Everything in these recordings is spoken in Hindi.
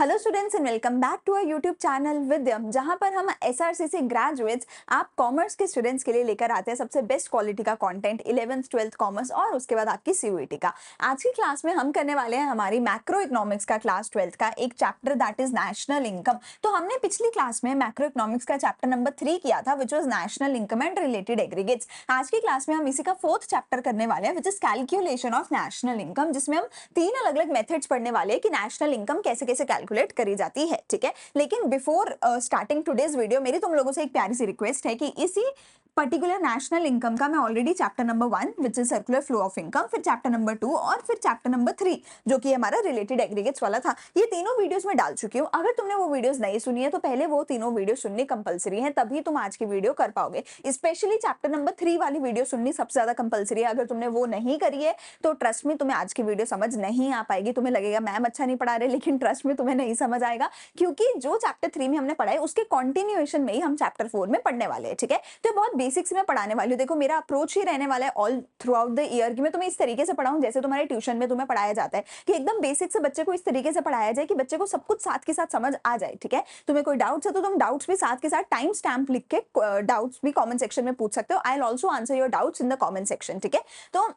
Hello students and welcome back to our YouTube channel Vidyam, जहां पर हम एसआरसीसी ग्रेजुएट्स आप कॉमर्स के स्टूडेंट्स के लिए लेकर आते हैं सबसे बेस्ट क्वालिटी का कंटेंट 11th 12th कॉमर्स और उसके बाद आपकी सीयूईटी का। आज की क्लास में हम करने वाले हैं हमारी मैक्रो इकोनॉमिक्स का क्लास 12th का एक chapter that is national income. तो हमने पिछली क्लास में मैक्रो इकोनॉमिक्स का चैप्टर नंबर 3 किया था which was national income and related aggregates. आज की क्लास में हम इसी का 4th चैप्टर करने वाले हैं which is calculation of national income, जिसमें हम 3 अलग अलग मेथड्स पढ़ने वाले हैं कि नेशनल इनकम कैसे कैसे कैलकुलेट करी जाती है। ठीक है, लेकिन बिफोर स्टार्टिंग टुडेज वीडियो मेरी तुम लोगों से एक प्यारी सी रिक्वेस्ट है कि इसी पर्टिकुलर नेशनल इनकम का मैं already chapter number 1 which is circular flow of income, फिर चैप्टर नंबर 2 और फिर चैप्टर नंबर 3 जो कि हमारा रिलेटेड एग्रीगेट्स वाला था, ये तीनों वीडियोस में डाल चुकी हूँ। अगर तुमने वो वीडियोस नहीं सुनी है तो पहले वो तीनों वीडियो सुननी कंपलसरी है, तभी तुम आज की वीडियो कर पाओगे। स्पेशली चैप्टर नंबर 3 वाली वीडियो सुननी सबसे ज्यादा कंपलसरी है। अगर तुमने वो नहीं करी है तो ट्रस्ट में तुम्हें आज की वीडियो समझ नहीं आ पाएगी। तुम्हें लगेगा मैम अच्छा नहीं पढ़ा रहे, लेकिन ट्रस्ट में तुम्हें नहीं समझ आएगा, क्योंकि जो चैप्टर 3 में हमने पढ़ा है उसके कंटिन्यूएशन में ही हम चैप्टर 4 में पढ़ने वाले हैं। ठीक है, तो बहुत बेसिक्स में पढ़ाने वाली हूं। देखो मेरा अप्रोच ही रहने वाला है all through out the year कि मैं तुम्हें इस तरीके से पढ़ाऊं जैसे तुम्हारे ट्यूशन में तुम्हें पढ़ाया जाता है, कि एकदम बेसिक से बच्चे को इस तरीके से पढ़ाया जाए कि बच्चे को सब कुछ साथ के साथ समझ आ जाए। ठीक है, तुम्हें कोई डाउट्स है तो तुम डाउट्स भी साथ के साथ टाइम स्टैम्प लिख के डाउट्स भी कमेंट सेक्शन में पूछ सकते हो। I will also answer your doubts in the comment section. ठीक है, तो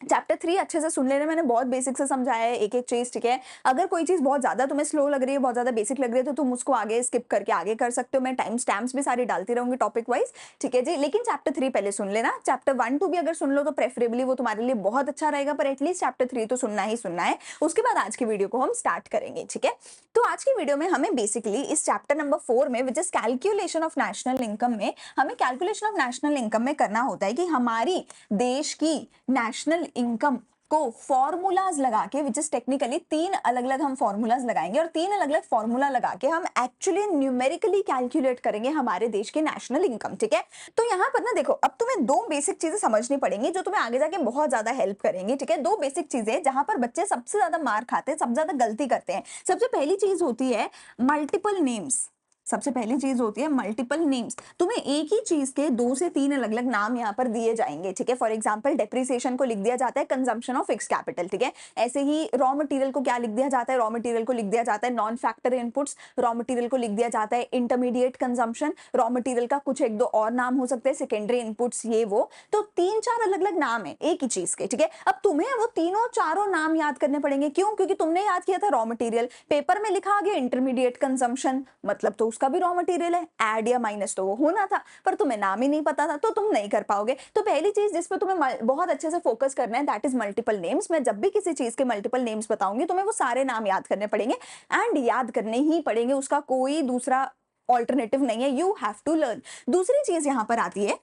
चैप्टर 3 अच्छे से सुन लेना, मैंने बहुत बेसिक से समझाया है एक एक चीज। ठीक है, अगर कोई चीज बहुत ज्यादा तुम्हें स्लो लग रही है, बहुत ज्यादा बेसिक लग रही है, तो तुम उसको आगे स्किप करके आगे कर सकते हो। मैं टाइम स्टैम्प्स भी सारी डालती रहूंगी टॉपिक वाइज। ठीक है जी, लेकिन चैप्टर 3 पहले सुन लेना। चैप्टर 1 2 भी अगर सुन लो तो प्रेफरेबली वो तुम्हारे लिए बहुत अच्छा रहेगा, पर एटलीस्ट चैप्टर 3 तो सुनना ही सुनना है। उसके बाद आज की वीडियो को हम स्टार्ट करेंगे। ठीक है, तो आज की वीडियो में हमें बेसिकली इस चैप्टर नंबर 4 में which is calculation of national income में हमें कैलकुलेशन ऑफ नेशनल इनकम में करना होता है कि हमारी देश की नेशनल इनकम को फॉर्मूलाज लगा के, विच इज टेक्निकली 3 अलग अलग हम फॉर्मूलाज लगाएंगे और 3 अलग अलग फॉर्मूला लगा के हम एक्चुअली न्यूमेरिकली कैलकुलेट करेंगे हमारे देश की नेशनल इनकम। ठीक है, तो यहाँ पर ना देखो, अब तुम्हें 2 बेसिक चीजें समझनी पड़ेंगी जो तुम्हें आगे जाके बहुत ज्यादा हेल्प करेंगी। ठीक है, 2 बेसिक चीजें जहां पर बच्चे सबसे ज्यादा मार खाते हैं, सबसे ज्यादा गलती करते हैं। सबसे पहली चीज होती है मल्टीपल नेम्स। सबसे पहली चीज होती है मल्टीपल नेम्स। तुम्हें एक ही चीज के 2 से 3 अलग अलग नाम यहाँ पर दिए जाएंगे। ठीक है, फॉर एग्जांपल डेप्रिसिएशन को लिख दिया जाता है कंजम्पशन ऑफ फिक्स कैपिटल। ठीक है, ऐसे ही रॉ मटेरियल को क्या लिख दिया जाता है, रॉ मटेरियल को लिख दिया जाता है non factor inputs. Raw material को लिख दिया जाता है इंटरमीडिएट कंजम्पशन। रॉ मटेरियल का कुछ एक दो और नाम हो सकते हैं, सेकेंडरी इनपुट्स, ये वो। तो 3-4 अलग अलग नाम है एक ही चीज के। ठीक है, अब तुम्हें वो तीनों चारों नाम याद करने पड़ेंगे। क्यों? क्योंकि तुमने याद किया था रॉ मटेरियल, पेपर में लिखा गया इंटरमीडिएट कंजम्पशन, मतलब तो उसका भी रॉ मटेरियल है, ऐड या माइनस तो वो होना था, पर तुम्हें नाम ही नहीं पता था तो तुम नहीं कर पाओगे। तो पहली चीज जिस पे तुम्हें बहुत अच्छे से फोकस करना है दैट इज मल्टीपल नेम्स। मैं जब भी किसी चीज के मल्टीपल नेम्स बताऊंगी तुम्हें वो सारे नाम याद करने पड़ेंगे, एंड याद करने ही पड़ेंगे, उसका कोई दूसरा ऑल्टरनेटिव नहीं है। You have to learn. दूसरी चीज यहां पर आती है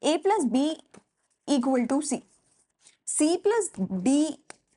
a plus B equal to C plus D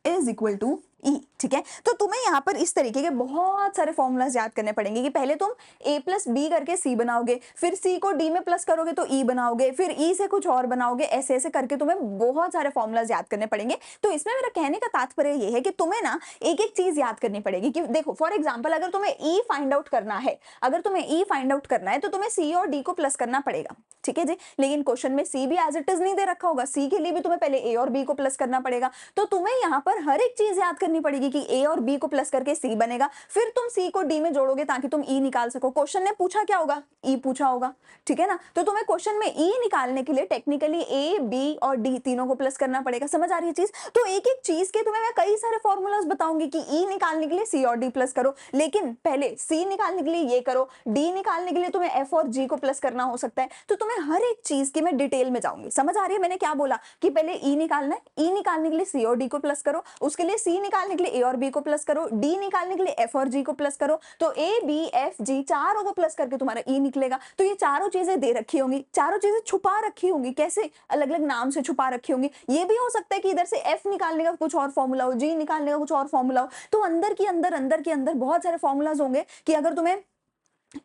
is equal to E. ठीक है, तो तुम्हें यहाँ पर इस तरीके के बहुत सारे फॉर्मूलाज याद करने पड़ेंगे कि पहले तुम a प्लस बी करके c बनाओगे, फिर c को d में प्लस करोगे तो e बनाओगे, फिर e से कुछ और बनाओगे, ऐसे ऐसे करके तुम्हें बहुत सारे फॉर्मूलाज याद करने पड़ेंगे। तो इसमें मेरा कहने का तात्पर्य ये है कि तुम्हें ना एक एक चीज याद करनी पड़ेगी। कि देखो फॉर एग्जाम्पल अगर तुम्हें e फाइंड आउट करना है, अगर तुम्हें e फाइंड आउट करना है तो तुम्हें c और d को प्लस करना पड़ेगा। ठीक है जी, लेकिन क्वेश्चन में c भी एज इट इज नहीं दे रखा होगा, c के लिए भी तुम्हें पहले a और b को प्लस करना पड़ेगा। तो तुम्हें यहाँ पर हर एक चीज याद करनी पड़ेगी कि a और b को प्लस करके c बनेगा, फिर तुम c को d में जोड़ोगे ताकि तुम e निकाल सको। क्वेश्चन ने पूछा क्या होगा, e पूछा होगा। ठीक है ना, तो तुम्हें क्वेश्चन में e निकालने के लिए टेक्निकली a b और d तीनों को प्लस करना पड़ेगा। समझ आ रही है चीज? तो एक एक चीज के तुम्हें मैं कई सारे फॉर्मूलाज बताऊंगी कि e निकालने के लिए c और d प्लस करो, लेकिन पहले c निकालने के लिए ये करो, d निकालने के लिए तुम्हें f और g को प्लस करना हो सकता है। तो तुम्हें हर एक चीज की मैं डिटेल में जाऊंगी। समझ आ रही है मैंने क्या बोला? कि पहले e निकालना है, e निकालने के लिए c और d को प्लस करो, उसके लिए c निकालने के लिए a और b को प्लस करो, d निकालने के लिए f और g को प्लस करो, तो a b f g चारों को प्लस करके तुम्हारा e निकलेगा। तो ये चारों चीजें दे रखी होंगी, चारों चीजें छुपा रखी होंगी। कैसे? अलग अलग नाम से छुपा रखी होंगी। ये भी हो सकता है कि इधर से f निकालने का कुछ और फॉर्मूला हो, g निकालने का कुछ और फॉर्मूला हो। तो अंदर के अंदर बहुत सारे फॉर्मूलाज होंगे कि अगर तुम्हें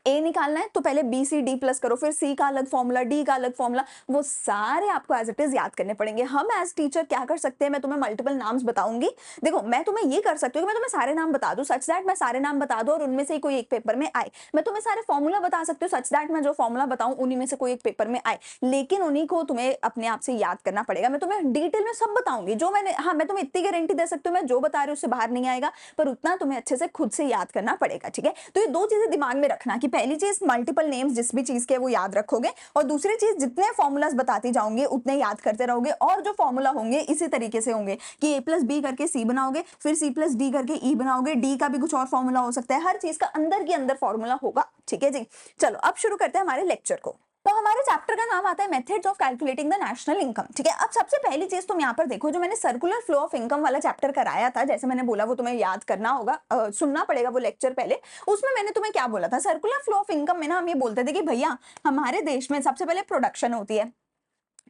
ए निकालना है तो पहले बी सी डी प्लस करो, फिर सी का अलग फॉर्मूला, डी का अलग फॉर्मूला, वो सारे आपको एज इट इज याद करने पड़ेंगे। हम एज टीचर क्या कर सकते हैं, मैं तुम्हें मल्टीपल नाम्स बताऊंगी। देखो मैं तुम्हें ये कर सकती हूँ कि मैं तुम्हें सारे नाम बता दूं, सच दैट मैं सारे नाम बता दूं और उनमें से ही कोई एक पेपर में आए। मैं तुम्हें सारे फॉर्मूला बता सकती हूँ, सच दैट मैं जो फॉर्मूला बताऊं उन्हीं में से कोई एक पेपर में आए, लेकिन उन्हीं को तुम्हें अपने आप से याद करना पड़ेगा। मैं तुम्हें डिटेल में सब बताऊंगी जो मैंने, हाँ मैं तुम्हें इतनी गारंटी दे सकती हूँ मैं जो बता रही हूँ उससे बाहर नहीं आएगा, पर उतना तुम्हें अच्छे से खुद से याद करना पड़ेगा, ठीक है। तो ये दो चीजें दिमाग में रखना कि पहली चीज मल्टीपल नेम्स जिस भी चीज के वो याद रखोगे, और दूसरी चीज जितने फॉर्मूलाज बताती जाओगे उतने याद करते रहोगे, और जो फॉर्मूला होंगे इसी तरीके से होंगे कि ए प्लस बी करके सी बनाओगे, फिर सी प्लस डी करके ई बनाओगे, डी का भी कुछ और फॉर्मूला हो सकता है, हर चीज का अंदर के अंदर फॉर्मूला होगा, ठीक है जी। चलो अब शुरू करते हैं हमारे लेक्चर को। तो हमारे चैप्टर का नाम आता है methods of calculating the national income, ठीक है। अब सबसे पहली चीज तुम यहाँ पर देखो, जो मैंने सर्कुलर फ्लो ऑफ इनकम वाला चैप्टर कराया था, जैसे मैंने बोला वो तुम्हें याद करना होगा, सुनना पड़ेगा वो लेक्चर पहले। उसमें मैंने तुम्हें क्या बोला था, सर्कुलर फ्लो ऑफ इनकम में ना हम ये बोलते थे कि भैया हमारे देश में सबसे पहले प्रोडक्शन होती है,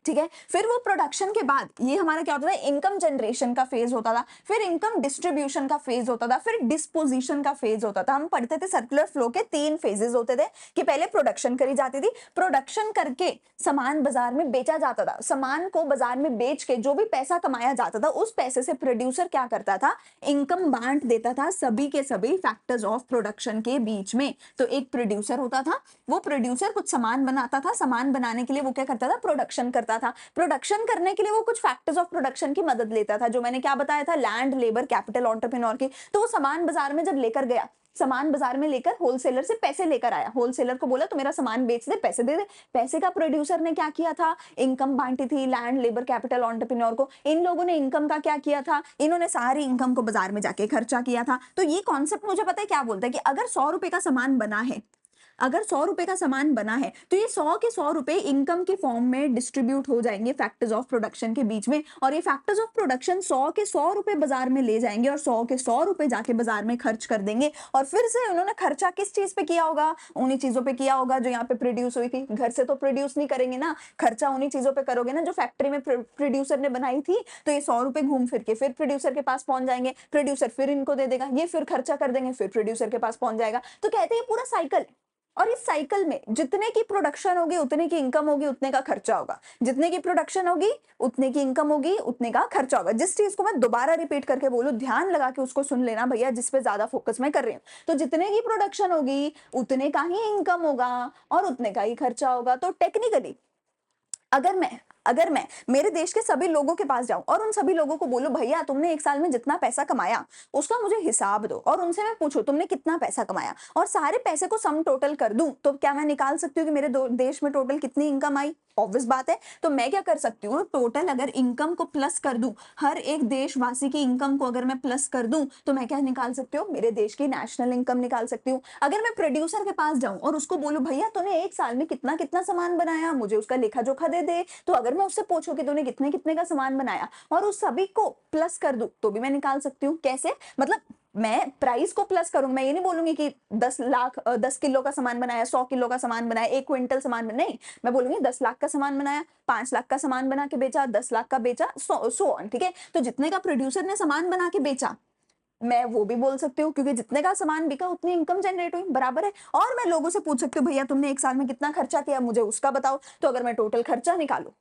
ठीक है, फिर वो प्रोडक्शन के बाद ये हमारा क्या होता था, इनकम जनरेशन का फेज होता था, फिर इनकम डिस्ट्रीब्यूशन का फेज होता था, फिर डिस्पोजिशन का फेज होता था। हम पढ़ते थे सर्कुलर फ्लो के 3 फेजेस होते थे कि पहले प्रोडक्शन करी जाती थी, प्रोडक्शन करके सामान बाजार में बेचा जाता था, सामान को बाजार में बेच के जो भी पैसा कमाया जाता था उस पैसे से प्रोड्यूसर क्या करता था, इनकम बांट देता था सभी के सभी फैक्टर्स ऑफ प्रोडक्शन के बीच में। तो एक प्रोड्यूसर होता था, वो प्रोड्यूसर कुछ सामान बनाता था, सामान बनाने के लिए वो क्या करता था, प्रोडक्शन करता था, प्रोडक्शन करने के लिए वो कुछ फैक्टर्स ऑफ प्रोडक्शन की मदद लेता था, जो मैंने क्या बताया था, लैंड, लेबर, कैपिटल, एंटरप्रेन्योर की। तो वो सामान बाजार में जब लेकर गया, सामान बाजार में लेकर होलसेलर से पैसे लेकर आया, होलसेलर को बोला तो मेरा सामान बेच दे, पैसे दे दे। पैसे का प्रोड्यूसर ने क्या किया था, इनकम बांटी थी, लैंड, लेबर, कैपिटल, एंटरप्रेन्योर को। इन लोगों ने इनकम का क्या किया था, इन्होंने सारी इनकम को बाजार में जाके खर्चा किया था। तो ये कॉन्सेप्ट मुझे पता है क्या बोलता है कि अगर 100 रुपए का सामान बना है, अगर 100 रुपए का सामान बना है तो ये 100 के 100 रुपए इनकम के फॉर्म में डिस्ट्रीब्यूट हो जाएंगे फैक्टर्स ऑफ प्रोडक्शन के बीच में, और ये फैक्टर्स ऑफ प्रोडक्शन 100 के 100 रुपए बाजार में ले जाएंगे और 100 के 100 रुपए जाके बाजार में खर्च कर देंगे। और फिर से उन्होंने खर्चा किस चीज पे किया होगा, उन्हीं चीजों पे किया होगा जो यहाँ पे प्रोड्यूस हुई थी। घर से तो प्रोड्यूस नहीं करेंगे ना, खर्चा उन्हीं चीजों पे करोगे ना जो फैक्ट्री में प्रोड्यूसर ने बनाई थी। तो ये 100 रुपए घूम फिर के फिर प्रोड्यूसर के पास पहुंच जाएंगे, प्रोड्यूसर फिर इनको दे देगा, ये फिर खर्चा कर देंगे, फिर प्रोड्यूसर के पास पहुंच जाएगा। तो कहते हैं ये पूरा साइकिल, और इस साइकिल में जितने की प्रोडक्शन होगी उतने की इनकम होगी, उतने का खर्चा होगा, जितने की प्रोडक्शन होगी उतने की इनकम होगी, उतने का खर्चा होगा। जिस चीज को मैं दोबारा रिपीट करके बोलूं, ध्यान लगा के उसको सुन लेना भैया, जिस पे ज्यादा फोकस मैं कर रही हूँ। तो जितने की प्रोडक्शन होगी उतने का ही इनकम होगा और उतने का ही खर्चा होगा। तो टेक्निकली अगर मैं मेरे देश के सभी लोगों के पास जाऊं और उन सभी लोगों को बोलूं भैया तुमने एक साल में जितना पैसा कमाया उसका मुझे हिसाब दो, और उनसे मैं पूछूं तुमने कितना पैसा कमाया और सारे पैसे को सम टोटल कर दूं, तो क्या मैं निकाल सकती हूँ कि मेरे देश में टोटल कितनी इनकम आई? ऑब्वियस बात है। तो मैं क्या कर सकती हूँ, टोटल अगर इनकम को प्लस कर दूं, हर एक देशवासी की इनकम को अगर मैं प्लस कर दूं, तो मैं क्या निकाल सकती हूँ, मेरे देश की नेशनल इनकम निकाल सकती हूँ। अगर मैं प्रोड्यूसर के पास जाऊं और उसको बोलूं भैया तूने एक साल में कितना कितना सामान बनाया, मुझे उसका लेखा जोखा दे दे, तो अगर मैं उससे पूछूं कि तूने कितने कितने का सामान बनाया और उस सभी को प्लस कर दूं, तो भी मैं निकाल सकती हूँ। कैसे? मतलब मैं प्राइस को प्लस करूंगी, मैं ये नहीं बोलूंगी कि 10 किलो का सामान बनाया, 100 किलो का सामान बनाया, 1 क्विंटल सामान बनाया, नहीं, मैं बोलूंगी 10 लाख का सामान बनाया, 5 लाख का सामान बना के बेचा, 10 लाख का बेचा, सो ऑन, ठीक है। तो जितने का प्रोड्यूसर ने सामान बना के बेचा मैं वो भी बोल सकती हूँ, क्योंकि जितने का सामान बिका उतनी इनकम जनरेट हुई, बराबर है। और मैं लोगों से पूछ सकती हूँ भैया तुमने एक साल में कितना खर्चा किया, मुझे उसका बताओ। तो अगर मैं टोटल खर्चा निकालू,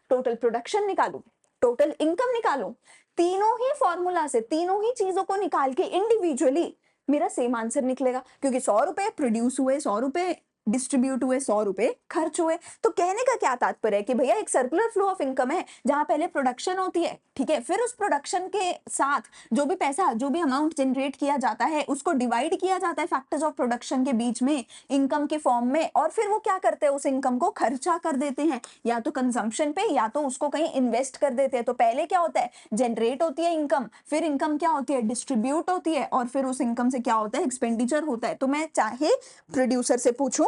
टोटल प्रोडक्शन निकालू, टोटल इनकम निकालू, तीनों ही फॉर्मूला से तीनों ही चीजों को निकाल के इंडिविजुअली मेरा सेम आंसर निकलेगा, क्योंकि 100 रुपए प्रोड्यूस हुए, 100 रुपए डिस्ट्रीब्यूट हुए, 100 रुपए खर्च हुए। तो कहने का क्या तात्पर्य है कि भैया एक सर्कुलर फ्लो ऑफ इनकम है जहां पहले प्रोडक्शन होती है, ठीक है, फिर उस प्रोडक्शन के साथ जो भी पैसा, जो भी अमाउंट जनरेट किया जाता है उसको डिवाइड किया जाता है फैक्टर्स ऑफ प्रोडक्शन के बीच में इनकम के फॉर्म में, और फिर वो क्या करते हैं, उस इनकम को खर्चा कर देते हैं, या तो कंजम्पशन पे या तो उसको कहीं इन्वेस्ट कर देते हैं। तो पहले क्या होता है, जनरेट होती है इनकम, फिर इनकम क्या होती है, डिस्ट्रीब्यूट होती है, और फिर उस इनकम से क्या होता है, एक्सपेंडिचर होता है। तो मैं चाहे प्रोड्यूसर से पूछूं,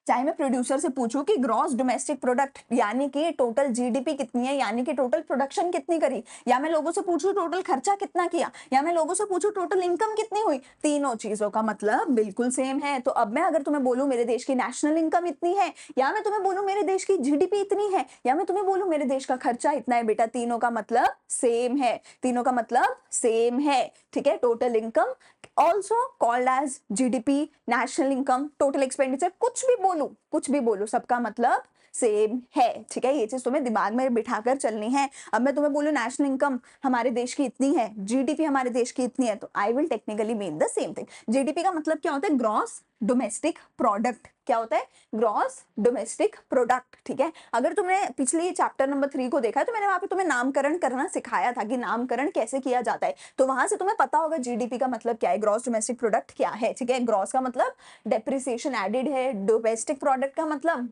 चाहे मैं प्रोड्यूसर से पूछूं कि ग्रॉस डोमेस्टिक प्रोडक्ट यानी कि टोटल जीडीपी कितनी है, यानी कि टोटल प्रोडक्शन कितनी करी, या मैं लोगों से पूछूं टोटल खर्चा कितना किया, या मैं लोगों से पूछूं टोटल इनकम कितनी हुई, तीनों चीजों का मतलब बिल्कुल सेम है। तो अब मैं अगर तुम्हें बोलूं मेरे देश की नेशनल इनकम इतनी है, या मैं तुम्हें बोलूं मेरे देश की जीडीपी इतनी है, या मैं तुम्हें बोलूं मेरे देश का खर्चा इतना है, बेटा तीनों का मतलब सेम है, तीनों का मतलब सेम है, ठीक है। Total income also called as GDP, national income, total expenditure, कुछ भी बोलूं सबका मतलब सेम है, ठीक है। ये चीज तुम्हें दिमाग में बिठाकर चलनी है। अब मैं तुम्हें बोलूं नेशनल इनकम हमारे देश की इतनी है, जीडीपी हमारे देश की इतनी है, तो I will technically mean the same thing. GDP का मतलब क्या होता है? Gross domestic product. क्या होता है? ग्रॉस डोमेस्टिक प्रोडक्ट, ठीक है। अगर तुमने पिछले चैप्टर नंबर 3 को देखा है तो मैंने वहां पे तुम्हें नामकरण करना सिखाया था कि नामकरण कैसे किया जाता है, तो वहां से तुम्हें पता होगा जीडीपी का मतलब क्या है, ग्रॉस डोमेस्टिक प्रोडक्ट क्या है, ठीक है। ग्रॉस का मतलब डेप्रिसिएशन एडेड है, डोमेस्टिक प्रोडक्ट का मतलब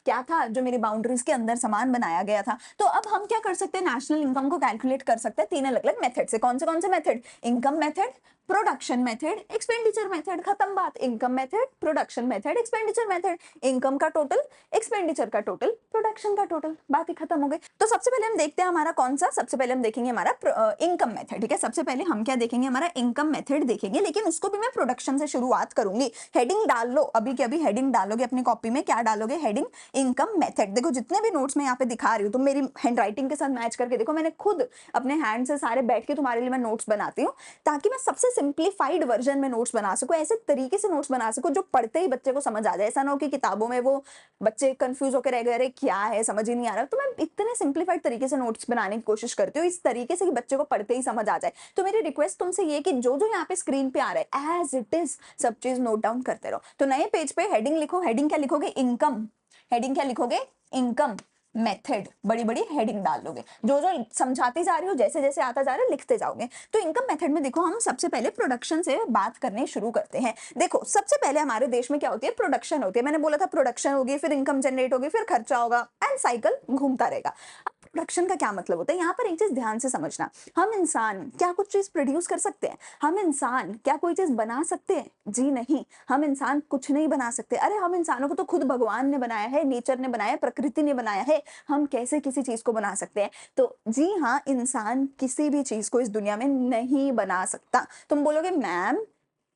क्या था? जो मेरी बाउंड्रीज के अंदर सामान बनाया गया था। तो अब हम क्या कर सकते हैं? नेशनल इनकम को कैलकुलेट कर सकते हैं 3 अलग अलग मेथड से। कौन से method? Income method, production method, expenditure method. खत्म बात। Income method, production method, expenditure method. Income का टोटल, एक्सपेंडिचर का टोटल, प्रोडक्शन का टोटल, बात ही खत्म हो गई। तो सबसे पहले हम देखते हैं हमारा कौन सा, सबसे पहले हम देखेंगे हमारा इनकम मेथड, ठीक है। सबसे पहले हम क्या देखेंगे? हमारा इनकम मेथड देखेंगे, लेकिन उसको भी मैं प्रोडक्शन से शुरुआत करूंगी। हेडिंग डाल लो, अभी के अभी हेडिंग डालोगे अपनी कॉपी में। क्या डालोगे? Heading income method. देखो जितने भी नोट्स मैं यहाँ पे दिखा रही हूँ तुम मेरी हैंड राइटिंग के साथ मैच करके देखो, मैंने खुद अपने हैंड से सारे बैठ के तुम्हारे लिए मैं नोट्स बनाती हूँ, ताकि मैं सबसे सिंप्लीफाइड वर्जन में नोट्स बना सकूं, ऐसे तरीके से नोट्स बना सकूं जो पढ़ते ही बच्चे को समझ आ जाए। ऐसा ना हो कि किताबों में वो बच्चे कंफ्यूज होकर रह गए, अरे क्या है समझ ही नहीं आ रहा। तो मैं इतने सिंप्लीफाइड तरीके से नोट्स बनाने की कोशिश करती हूँ, इस तरीके से कि बच्चे को पढ़ते ही समझ आ जाए। तो मेरी रिक्वेस्ट तुमसे ये कि जो जो यहाँ पे स्क्रीन पे आ रहा है एज इट इज सब चीज नोट डाउन करते रहो। तो नए पेज पे हेडिंग लिखो। हेडिंग क्या लिखोगे? इनकम। हेडिंग क्या लिखोगे? Income method. बड़ी बड़ी हेडिंग डाल दोगे, जो जो समझाती जा रही हो, जैसे जैसे आता जा रहा है लिखते जाओगे। तो इनकम मेथड में देखो, हम सबसे पहले प्रोडक्शन से बात करने शुरू करते हैं। देखो सबसे पहले हमारे देश में क्या होती है? प्रोडक्शन होती है। मैंने बोला था प्रोडक्शन होगी, फिर इनकम जनरेट होगी, फिर खर्चा होगा, एंड साइकिल घूमता रहेगा। प्रोडक्शन का क्या मतलब होता है? यहाँ पर एक चीज ध्यान से समझना, हम इंसान क्या कुछ चीज प्रोड्यूस कर सकते हैं? हम इंसान क्या कोई चीज बना सकते हैं? जी नहीं, हम इंसान कुछ नहीं बना सकते। अरे हम इंसानों को तो खुद भगवान ने बनाया है, नेचर ने बनाया है, प्रकृति ने बनाया है, हम कैसे किसी चीज को बना सकते हैं? तो जी हाँ, इंसान किसी भी चीज को इस दुनिया में नहीं बना सकता। तुम बोलोगे मैम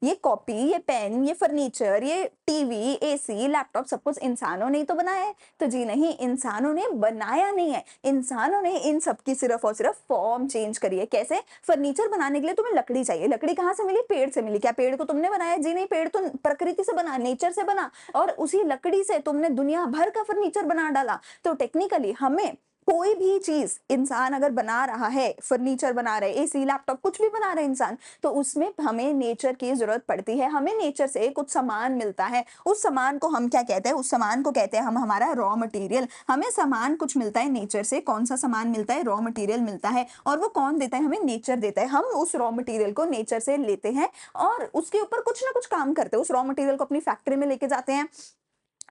ये कॉपी, ये पेन, ये फर्नीचर, ये टीवी, एसी, लैपटॉप सब कुछ इंसानों ने ही तो बनाया है। तो जी नहीं, इंसानों ने बनाया नहीं है, इंसानों ने इन सब की सिर्फ और सिर्फ फॉर्म चेंज करी है। कैसे? फर्नीचर बनाने के लिए तुम्हें लकड़ी चाहिए, लकड़ी कहाँ से मिली? पेड़ से मिली। क्या पेड़ को तुमने बनाया? जी नहीं, पेड़ तो प्रकृति से बना, नेचर से बना, और उसी लकड़ी से तुमने दुनिया भर का फर्नीचर बना डाला। तो टेक्निकली हमें कोई भी चीज इंसान अगर बना रहा है, फर्नीचर बना रहे, एसी, लैपटॉप, कुछ भी बना रहे इंसान, तो उसमें हमें नेचर की जरूरत पड़ती है। हमें नेचर से कुछ सामान मिलता है, उस सामान को हम क्या कहते हैं? उस सामान को कहते हैं हम हमारा रॉ मटेरियल। हमें सामान कुछ मिलता है नेचर से। कौन सा सामान मिलता है? रॉ मटेरियल मिलता है। और वो कौन देता है? हमें नेचर देता है। हम उस रॉ मटेरियल को नेचर से लेते हैं और उसके ऊपर कुछ ना कुछ काम करते हैं। उस रॉ मटेरियल को अपनी फैक्ट्री में लेके जाते हैं,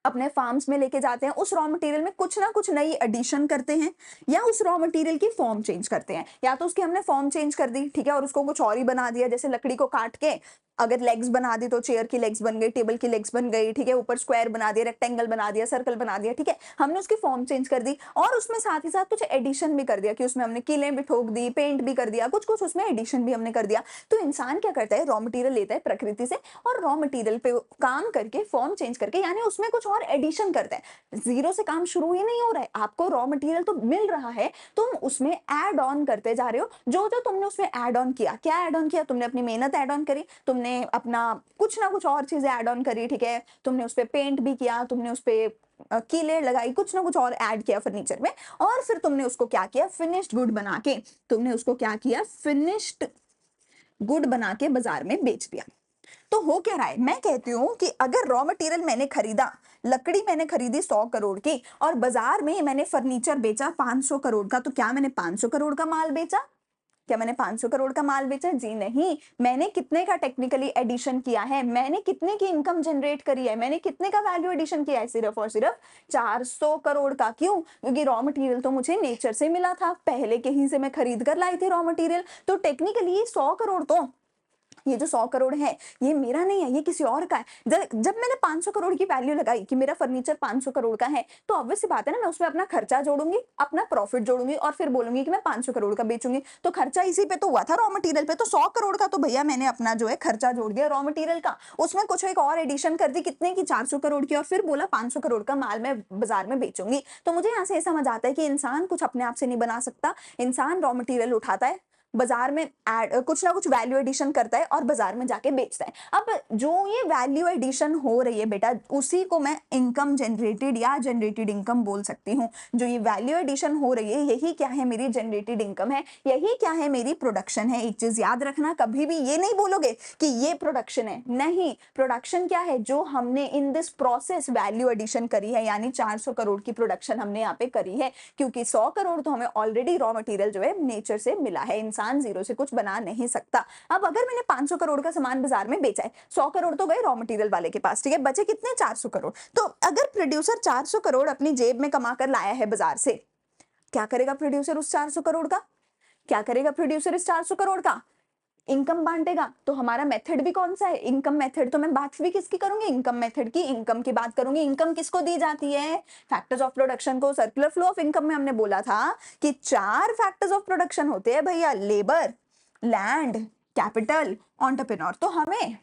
अपने फार्म्स में लेके जाते हैं, उस रॉ मटेरियल में कुछ ना कुछ नई एडिशन करते हैं, या उस रॉ मटेरियल की फॉर्म चेंज करते हैं। या तो उसकी हमने फॉर्म चेंज कर दी, ठीक है, और उसको कुछ और ही बना दिया। जैसे लकड़ी को काट के अगर लेग्स बना दी तो चेयर की लेग्स बन गई, टेबल की लेग्स बन गई, ठीक है, ऊपर स्क्वायर बना दिया, रेक्टेंगल बना दिया, सर्कल बना दिया, ठीक है, हमने उसकी फॉर्म चेंज कर दी। और उसमें साथ ही साथ कुछ एडिशन भी कर दिया कि उसमें हमने कीलें भी ठोक दी, पेंट भी कर दिया, कुछ कुछ उसमें एडिशन भी हमने कर दिया। तो इंसान क्या करता है? रॉ मटेरियल लेता है प्रकृति से और रॉ मटेरियल पे काम करके, फॉर्म चेंज करके, यानी उसमें कुछ और एडिशन करता है। जीरो से काम शुरू ही नहीं हो रहा है, आपको रॉ मटेरियल तो मिल रहा है, तुम उसमें ऐड ऑन करते जा रहे हो। जो जो तुमने उसमें ऐड ऑन किया, क्या ऐड ऑन किया? तुमने अपनी मेहनत ऐड ऑन करी, तुमने अपना कुछ ना कुछ और चीजें ऐड ऑन करी, ठीक है, तुमने उस पे पेंट भी किया, तुमने उस पे कीलें लगाई, कुछ ना कुछ और ऐड किया फर्नीचर में, और फिर तुमने उसको क्या किया? फिनिश्ड गुड बना के, तुमने उसको क्या किया? फिनिश्ड गुड बना के बाजार में बेच दिया। तो हो क्या रहा है? मैं कहती हूँ कि अगर रॉ मटेरियल मैंने खरीदा, लकड़ी मैंने खरीदी 100 करोड़ की, और बाजार में मैंने फर्नीचर बेचा 500 करोड़ का, तो क्या मैंने 500 करोड़ का माल बेचा? क्या मैंने 500 करोड़ का माल बेचा? जी नहीं, मैंने कितने का टेक्निकली एडिशन किया है, मैंने कितने की इनकम जनरेट करी है, मैंने कितने का वैल्यू एडिशन किया है? सिर्फ और सिर्फ 400 करोड़ का। क्यों? क्योंकि रॉ मटेरियल तो मुझे नेचर से मिला था, पहले कहीं से मैं खरीद कर लाई थी रॉ मटेरियल। तो टेक्निकली 100 करोड़ तो, ये जो 100 करोड़ है ये मेरा नहीं है, ये किसी और का है। जब मैंने 500 करोड़ की वैल्यू लगाई कि मेरा फर्नीचर 500 करोड़ का है, तो ऑब्वियस सी बात है ना, मैं उसमें अपना खर्चा जोड़ूंगी, अपना प्रॉफिट जोड़ूंगी, और फिर बोलूंगी कि मैं 500 करोड़ का बेचूंगी। तो खर्चा इसी पे तो हुआ था, रॉ मटेरियल पे। तो 100 करोड़ का तो भैया मैंने अपना जो है खर्चा जोड़ दिया रॉ मटेरियल का, उसमें कुछ एक और एडिशन कर दी, कितने की? 400 करोड़ की, और फिर बोला 500 करोड़ का माल मैं बाजार में बेचूंगी। तो मुझे यहाँ से समझ आता है कि इंसान कुछ अपने आप से नहीं बना सकता, इंसान रॉ मटेरियल उठाता है, बाजार में कुछ ना कुछ वैल्यू एडिशन करता है और बाजार में जाके बेचता है। अब जो ये वैल्यू एडिशन हो रही है बेटा, उसी को मैं इनकम जनरेटेड या जनरेटेड इनकम बोल सकती हूँ। जो ये वैल्यू एडिशन हो रही है, यही क्या है, मेरी जनरेटेड इनकम है, यही क्या है, मेरी प्रोडक्शन है। एक चीज याद रखना, कभी भी ये नहीं बोलोगे कि ये प्रोडक्शन है, नहीं, प्रोडक्शन क्या है, जो हमने in this process value addition करी है, यानी 400 करोड़ की प्रोडक्शन हमने यहाँ पे करी है, क्योंकि 100 करोड़ तो हमें ऑलरेडी रॉ मटेरियल जो है नेचर से मिला है, इंसान जीरो से कुछ बना नहीं सकता। अब अगर मैंने 500 करोड़ का सामान बाजार में बेचा है, 100 करोड़ तो गए रॉ मटेरियल वाले के पास, ठीक है, बचे कितने, 400 करोड़। तो अगर प्रोड्यूसर 400 करोड़ अपनी जेब में कमा कर लाया है बाजार से, क्या करेगा प्रोड्यूसर उस 400 करोड़ का, क्या करेगा प्रोड्यूसर इस 400 करोड़ का, इनकम बांटेगा। तो हमारा मेथड भी कौन सा है, इनकम मेथड। तो मैं बात भी किसकी करूंगी, इनकम मेथड की, इनकम की बात करूंगी। इनकम किसको दी जाती है, फैक्टर्स ऑफ प्रोडक्शन को। सर्कुलर फ्लो ऑफ इनकम में हमने बोला था कि 4 फैक्टर्स ऑफ प्रोडक्शन होते हैं भैया, लेबर, लैंड, कैपिटल, एंटरप्रेन्योर। तो हमें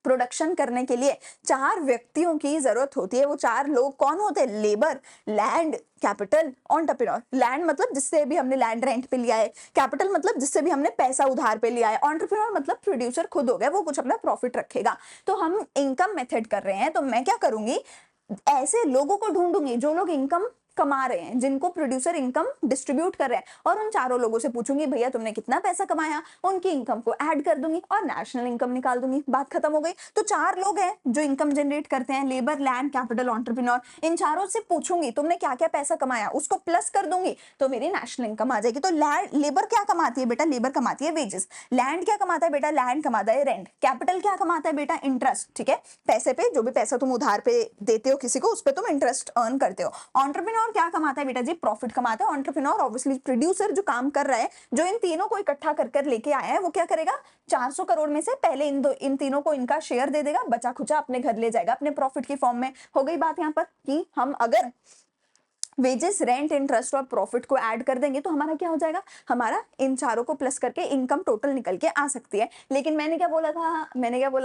प्रोडक्शन करने के लिए 4 व्यक्तियों की जरूरत होती है। वो 4 लोग कौन होते हैं, labour, land, capital, entrepreneur. Land मतलब जिससे भी हमने लैंड रेंट पे लिया है, कैपिटल मतलब जिससे भी हमने पैसा उधार पे लिया है, एंटरप्रेन्योर मतलब प्रोड्यूसर खुद हो गया, वो कुछ अपना प्रॉफिट रखेगा। तो हम इनकम मेथड कर रहे हैं, तो मैं क्या करूंगी, ऐसे लोगों को ढूंढूंगी जो लोग इनकम कमा रहे हैं, जिनको प्रोड्यूसर इनकम डिस्ट्रीब्यूट कर रहे हैं, और उन चारों लोगों से पूछूंगी भैया तुमने कितना पैसा कमाया, उनकी इनकम को ऐड कर दूंगी और नेशनल इनकम निकाल दूंगी, बात खत्म हो गई। तो 4 लोग हैं जो इनकम जनरेट करते हैं, लेबर, लैंड, कैपिटल, एंटरप्रेन्योर। इन चारों से पूछूंगी तुमने क्या क्या पैसा कमाया, उसको प्लस कर दूंगी तो मेरी नेशनल इनकम आ जाएगी। तो लेबर क्या कमाती है बेटा, लेबर कमाती है वेजेस। लैंड क्या कमाता है बेटा, लैंड कमाता है रेंट। कैपिटल क्या कमाता है बेटा, इंटरेस्ट, ठीक है, पैसे पे, जो भी पैसा तुम उधार पे देते हो किसी को, उस पर तुम इंटरेस्ट अर्न करते हो। एंटरप्रेन्योर क्या कमाता है बेटा जी, प्रॉफिट कमाता है। एंटरप्रेन्योर ऑब्वियसली प्रोड्यूसर जो काम कर रहा है, जो इन तीनों को इकट्ठा कर कर लेके आया है, वो क्या करेगा, 400 करोड़ में से पहले इन तीनों को इनका शेयर दे देगा, बचा खुचा अपने घर ले जाएगा अपने प्रॉफिट की फॉर्म में। हो गई बात यहाँ पर कि हम अगर वेजेस, रेंट, इंटरेस्ट और प्रॉफिट को ऐड कर देंगे तो हमारा क्या हो जाएगा, हमारा इन चारों को प्लस करके इनकम टोटल निकल के आ सकती है। लेकिन मैंने क्या बोला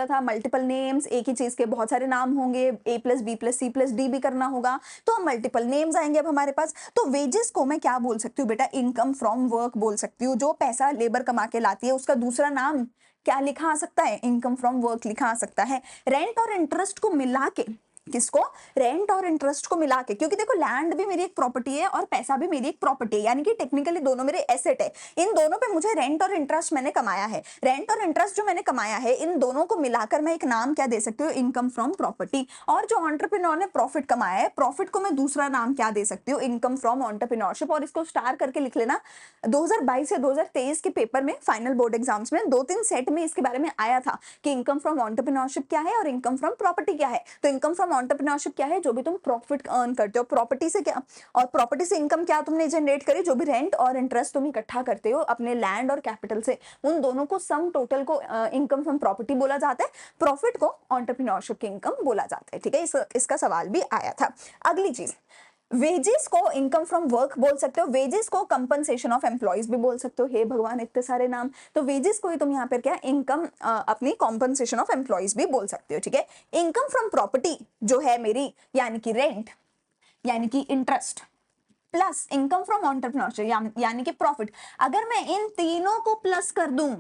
था, मल्टीपल नेम्स, एक ही चीज के बहुत सारे नाम होंगे, A plus B plus C plus D भी करना होगा, तो मल्टीपल नेम्स आएंगे अब हमारे पास। तो वेजेस को मैं क्या बोल सकती हूँ बेटा, इनकम फ्रॉम वर्क बोल सकती हूँ। जो पैसा लेबर कमा के लाती है उसका दूसरा नाम क्या लिखा आ सकता है, इनकम फ्रॉम वर्क लिखा आ सकता है। रेंट और इंटरेस्ट को मिला के, किसको, रेंट और इंटरेस्ट को मिला के, क्योंकि देखो लैंड भी मेरी एक प्रॉपर्टी है और पैसा भी मेरी एक प्रॉपर्टी है, यानी कि टेक्निकली दोनों मेरे एसेट है। इन दोनों पे मुझे रेंट और इंटरेस्ट मैंने कमाया है, रेंट और इंटरेस्ट जो मैंने कमाया है, इन दोनों को मिलाकर मैं एक नाम क्या दे सकती हूँ, इनकम फ्रॉम प्रॉपर्टी। और जो एंटरप्रेन्योर ने प्रॉफिट कमाया है, प्रॉफिट को मैं दूसरा नाम क्या दे सकती हूँ, इनकम फ्रॉम एंटरप्रेन्योरशिप। और इसको स्टार करके लिख लेना, 2022 या 2023 के पेपर में, फाइनल बोर्ड एग्जाम्स में 2-3 सेट में इसके बारे में आया था कि इनकम फ्रॉम एंटरप्रेन्योरशिप क्या है और इनकम फ्रॉम प्रॉपर्टी क्या है। तो इनकम फ्रॉम एंटरप्रेन्योरशिप क्या है, जो भी तुम प्रॉफिट अर्न करते हो प्रॉपर्टी से, क्या, और प्रॉपर्टी से इनकम क्या तुमने जनरेट करी, जो भी रेंट और इंटरेस्ट तुम इकट्ठा करते हो अपने लैंड और कैपिटल से, उन दोनों को सम टोटल को इनकम फ्रॉम प्रॉपर्टी बोला जाता है, प्रॉफिट को एंटरप्रेन्योरशिप की इनकम बोला जाता है। ठीक है, इसका सवाल भी आया था। अगली चीज, वेजेस को इनकम फ्रॉम वर्क बोल सकते हो, वेजेस को कंपनसेशन ऑफ एम्प्लॉइज भी बोल सकते हो। हे भगवान, इतने सारे नाम। तो वेजेस को ही तुम यहाँ पर क्या, इनकम अपनी कॉम्पनसेशन ऑफ एम्प्लॉइज भी बोल सकते हो। ठीक है, इनकम फ्रॉम प्रॉपर्टी जो है मेरी, यानी कि रेंट, यानी कि interest, plus income from entrepreneurship यानी कि प्रॉफिट। अगर मैं इन तीनों को प्लस कर दूं,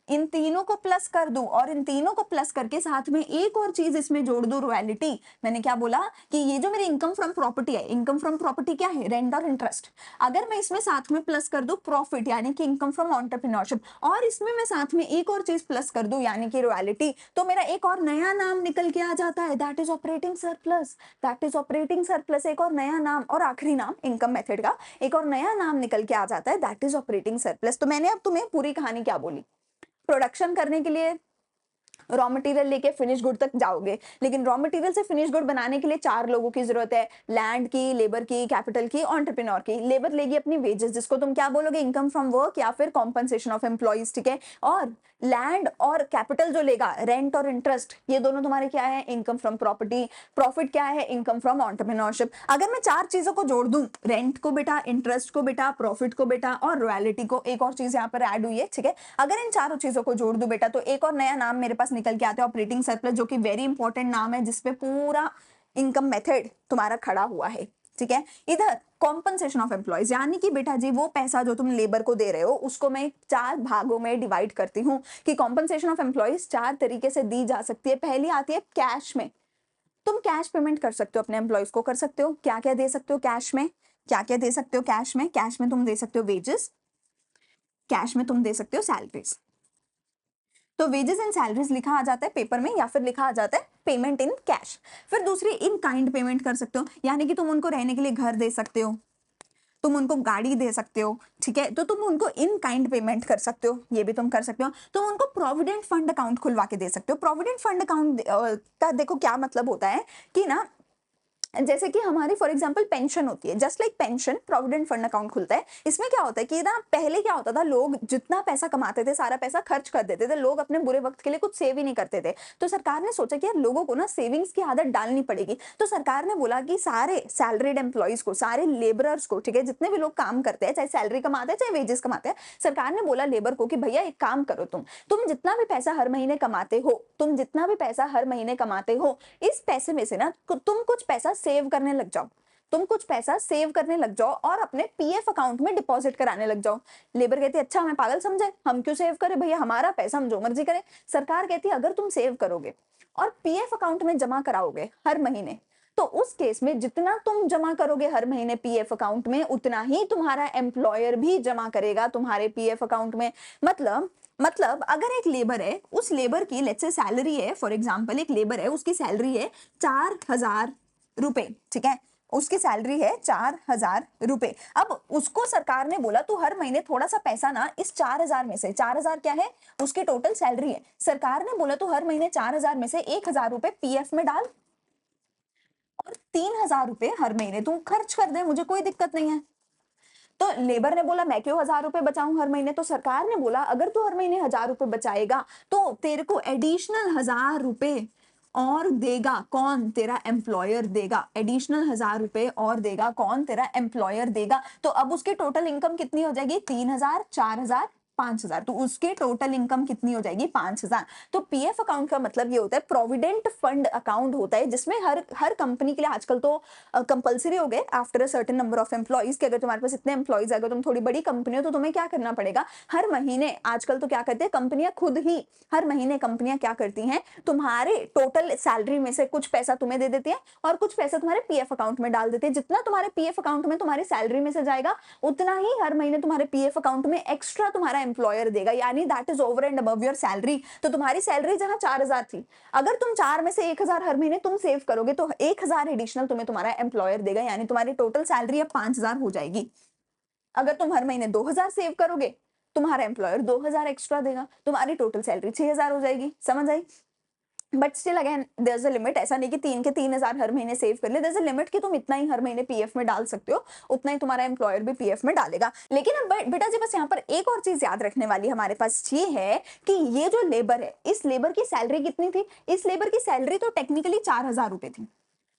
इन तीनों को प्लस कर दूं और इन तीनों को प्लस करके साथ में एक और चीज इसमें जोड़ दूं, रॉयल्टी। मैंने क्या बोला कि ये जो मेरी इनकम फ्रॉम प्रॉपर्टी है, इनकम फ्रॉम प्रॉपर्टी क्या है, रेंट और इंटरेस्ट। अगर मैं इसमें साथ में प्लस कर दूं प्रॉफिट, यानी कि इनकम फ्रॉम एंटरप्रेन्योरशिप, और इसमें मैं साथ में एक और चीज प्लस कर दूं, यानी कि रॉयल्टी, तो मेरा एक और नया नाम निकल के आ जाता है, that is operating surplus. That is operating surplus, एक और नया नाम, और आखिरी नाम इनकम मेथड का एक और नया नाम निकल के आ जाता है, दैट इज ऑपरेटिंग सरप्लस। तो मैंने अब तुम्हें पूरी कहानी क्या बोली, प्रोडक्शन करने के लिए रॉ मटेरियल लेके फिनिश गुड तक जाओगे, लेकिन रॉ मटेरियल से फिनिश गुड बनाने के लिए 4 लोगों की जरूरत है, लैंड की, लेबर की, कैपिटल की, एंटरप्रेन्योर की। लेबर लेगी अपनी वेजेस, जिसको तुम क्या बोलोगे, इनकम फ्रॉम वर्क या फिर कॉम्पनसेशन ऑफ एम्प्लॉइज। ठीक है, और लैंड और कैपिटल जो लेगा, रेंट और इंटरेस्ट, ये दोनों तुम्हारे क्या है, इनकम फ्रॉम प्रॉपर्टी। प्रॉफिट क्या है, इनकम फ्रॉम एंटरप्रेन्योरशिप। अगर मैं 4 चीजों को जोड़ दूं, रेंट को बेटा, इंटरेस्ट को बेटा, प्रॉफिट को बेटा, और रॉयल्टी को, एक और चीज यहाँ पर ऐड हुई है। ठीक है, अगर इन चारों चीजों को जोड़ दूं बेटा, तो एक और नया नाम मेरे पास निकल के आता है, ऑपरेटिंग सरप्लस, जो कि वेरी इंपॉर्टेंट नाम है, जिसपे पूरा इनकम मेथड तुम्हारा खड़ा हुआ है। ठीक है। इधर कॉम्पनसेशन ऑफ एम्प्लॉयज, यानी कि बेटा जी वो पैसा जो तुम लेबर को दे रहे हो उसको मैं 4 भागों में डिवाइड करती हूँ कि कॉम्पनसेशन ऑफ एम्प्लॉयज 4 तरीके से दी जा सकती है। पहली आती है कैश में, तुम कैश पेमेंट कर सकते हो अपने एम्प्लॉयज को, कर सकते हो। क्या क्या दे सकते हो कैश में, क्या क्या दे सकते हो कैश में? कैश में तुम दे सकते हो वेजेस, कैश में तुम दे सकते हो सैलरीज। तो वेजेस एंड सैलरीज लिखा आ जाता है पेपर में, या फिर लिखा आ जाता है पेमेंट इन कैश। फिर दूसरी इन काइंड पेमेंट कर सकते हो, यानी कि तुम उनको रहने के लिए घर दे सकते हो, तुम उनको गाड़ी दे सकते हो, ठीक है, तो तुम उनको इन काइंड पेमेंट कर सकते हो, ये भी तुम कर सकते हो। तुम उनको प्रोविडेंट फंड अकाउंट खुलवा के दे सकते हो। प्रोविडेंट फंड अकाउंट का देखो क्या मतलब होता है कि ना, जैसे कि हमारी फॉर एग्जांपल पेंशन होती है, just like pension provident fund account खुलता है। इसमें क्या होता है कि ना पहले क्या होता था, लोग जितना पैसा कमाते थे सारा पैसा खर्च कर देते थे, लोग अपने बुरे वक्त के लिए कुछ सेव ही नहीं करते थे। तो सरकार ने सोचा कि यार लोगों को ना सेविंग्स की आदत डालनी पड़ेगी। तो सरकार ने बोला कि सारे सैलरीड एम्प्लॉयज को, सारे लेबरर्स को, ठीक है, जितने भी लोग काम करते हैं, चाहे सैलरी कमाते हैं चाहे वेजेस कमाते हैं, सरकार ने बोला लेबर को कि भैया एक काम करो, तुम जितना भी पैसा हर महीने कमाते हो, तुम जितना भी पैसा हर महीने कमाते हो, इस पैसे में से ना तुम कुछ पैसा सेव करने लग जाओ, तुम कुछ पैसा सेव करने लग जाओ और अपने पीएफ अकाउंट में डिपॉजिट कराने लग जाओ। लेबर कहती है अच्छा हमें पागल समझे, हम क्यों सेव करें भैया, हमारा पैसा हम जो मर्जी करें। सरकार कहती है अगर तुम सेव करोगे और पीएफ अकाउंट में जमा कराओगे हर महीने, तो उस केस में जितना तुम जमा करोगे हर महीने पीएफ अकाउंट में, उतना ही तुम्हारा एम्प्लॉयर भी जमा करेगा तुम्हारे पीएफ अकाउंट में। मतलब अगर एक लेबर है, उस लेबर की लेट्स से सैलरी है, फॉर एग्जांपल एक लेबर है उसकी सैलरी है 4,000 रुपए, ठीक है, उसकी सैलरी है 4,000 रुपए। अब उसको सरकार ने बोला तू हर महीने थोड़ा सा पैसा ना इस 4,000 में से, 4,000 क्या है उसकी टोटल सैलरी है, सरकार ने बोला तू हर महीने 4,000 में से 1,000 रुपए पीएफ में डाल और 3,000 रुपए हर महीने तू खर्च कर दे, मुझे कोई दिक्कत नहीं है। तो लेबर ने बोला मैं क्यों 1,000 रुपए बचाऊं हर महीने, तो सरकार ने बोला अगर तू हर महीने 1,000 रुपए बचाएगा तो तेरे को एडिशनल 1,000 रुपए और देगा कौन, तेरा एम्प्लॉयर देगा। एडिशनल 1,000 रुपए और देगा कौन, तेरा एम्प्लॉयर देगा। तो अब उसकी टोटल इनकम कितनी हो जाएगी, 3,000, 4,000, 5,000, तो उसके टोटल इनकम कितनी हो जाएगी, 5,000। तो पीएफ अकाउंट का मतलब ये होता है प्रोविडेंट फंड अकाउंट होता है, जिसमें हर कंपनी के लिए आजकल तो कंपलसरी हो गए after a certain number of employees कि अगर तुम्हारे पास इतने एम्प्लॉइज, अगर तुम थोड़ी बड़ी कंपनी हो तो तुम्हें क्या करना पड़ेगा, हर महीने, आजकल तो क्या करते हैं कंपनियां खुद ही, हर महीने कंपनियां क्या करती हैं, तुम्हारे टोटल सैलरी में से कुछ पैसा तुम्हें दे देती है और कुछ पैसा तुम्हारे पीएफ अकाउंट में डाल देते हैं। जितना तुम्हारे पीएफ अकाउंट में तुम्हारी सैलरी में से जाएगा उतना ही हर महीने तुम्हारे पीएफ अकाउंट में एक्स्ट्रा तुम्हारा एम्प्लॉयर देगा, यानी that is over and above your salary. तो तुम्हारी सैलरी जहां 4,000 थी, अगर तुम 4 में से 1,000 हर महीने तुम सेव करोगे तो 1,000 एडिशनल तुम्हें तुम्हारा एम्प्लॉयर देगा, यानी तुम्हारी टोटल सैलरी अब 5,000 हो जाएगी। अगर तुम हर महीने 2,000 सेव करोगे, तुम्हारा एम्प्लॉयर 2,000 एक्स्ट्रा देगा, तुम्हारी टोटल सैलरी 6,000 हो जाएगी। समझ आई? But still again there is a limit, ऐसा नहीं कि 3,000 हर महीने सेव कर ले, देयर इज अ लिमिट कि तुम इतना ही हर महीने पीएफ में डाल सकते हो, उतना ही तुम्हारा एम्प्लॉयर भी पीएफ में डालेगा। लेकिन अब बेटा जी बस यहाँ पर एक और चीज याद रखने वाली हमारे पास ये है कि ये जो लेबर है, इस लेबर की सैलरी कितनी थी, इस लेबर की सैलरी तो टेक्निकली 4,000 रुपए थी,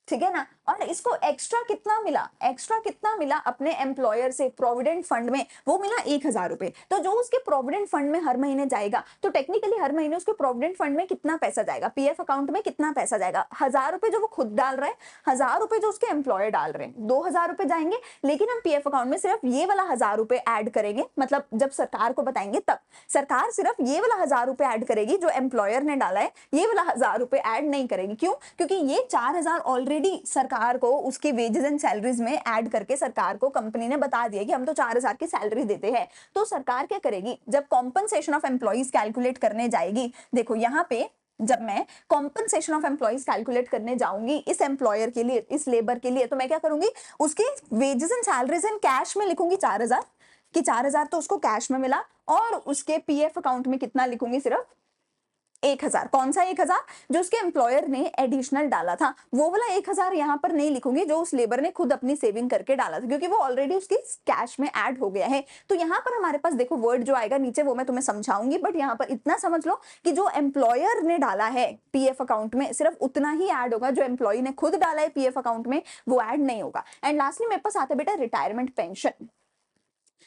ठीक है ना, और इसको एक्स्ट्रा कितना मिला, एक्स्ट्रा कितना मिला अपने एम्प्लॉयर से प्रोविडेंट फंड में, वो मिला 1,000 रुपए। तो जो उसके प्रोविडेंट फंड में हर महीने जाएगा, तो टेक्निकली हर महीने उसके प्रोविडेंट फंड में कितना पैसा जाएगा, पीएफ अकाउंट में कितना पैसा जाएगा, 1,000 रुपए जो वो खुद डाल रहा है, 1,000 रुपए जो उसके एम्प्लॉयर डाल रहे हैं, 2,000 रुपए जाएंगे। लेकिन हम पीएफ अकाउंट में सिर्फ ये वाला 1,000 रुपए ऐड करेंगे, मतलब जब सरकार को बताएंगे तब सरकार सिर्फ ये वाला 1,000 रुपए ऐड करेगी जो एम्प्लॉयर ने डाला है, ये वाला 1,000 रुपए ऐड नहीं करेगी। क्यों? क्योंकि ये 4,000 ऑलरेडी सरकार को उसके वेजेस एंड सैलरीज में ऐड करके सरकार को कंपनी ने बता दिया कि हम तो 4,000 की सैलरी देते हैं। तो सरकार क्या करेगी, जब कॉम्पनसेशन ऑफ एम्प्लॉइज कैलकुलेट करने जाएगी, देखो यहाँ पे जब मैं कॉम्पनसेशन ऑफ एम्प्लॉइज कैलकुलेट करने जाऊंगी इस एम्प्लॉयर के लिए, इस लेबर के लिए, तो मैं क्या करूंगी, उसके wages and salaries in cash में लिखूंगी 4,000 कि 4,000 तो उसको कैश में मिला, और उसके पीएफ अकाउंट में कितना लिखूंगी, सिर्फ 1,000। कौन सा 1,000? जो उसके एम्प्लॉयर ने एडिशनल डाला था, वो वाला 1,000 यहाँ पर नहीं लिखूंगी जो उस लेबर ने खुद अपनी सेविंग करके डाला था, क्योंकि वो ऑलरेडी उसकी कैश में ऐड हो गया है। तो यहाँ पर हमारे पास देखो वर्ड जो आएगा नीचे वो मैं तुम्हें समझाऊंगी, बट यहाँ पर इतना समझ लो कि जो एम्प्लॉयर ने डाला है पीएफ अकाउंट में सिर्फ उतना ही ऐड होगा, जो एम्प्लॉय ने खुद डाला है पीएफ अकाउंट में वो ऐड नहीं होगा। एंड लास्टली मेरे पास आता है बेटा रिटायरमेंट पेंशन।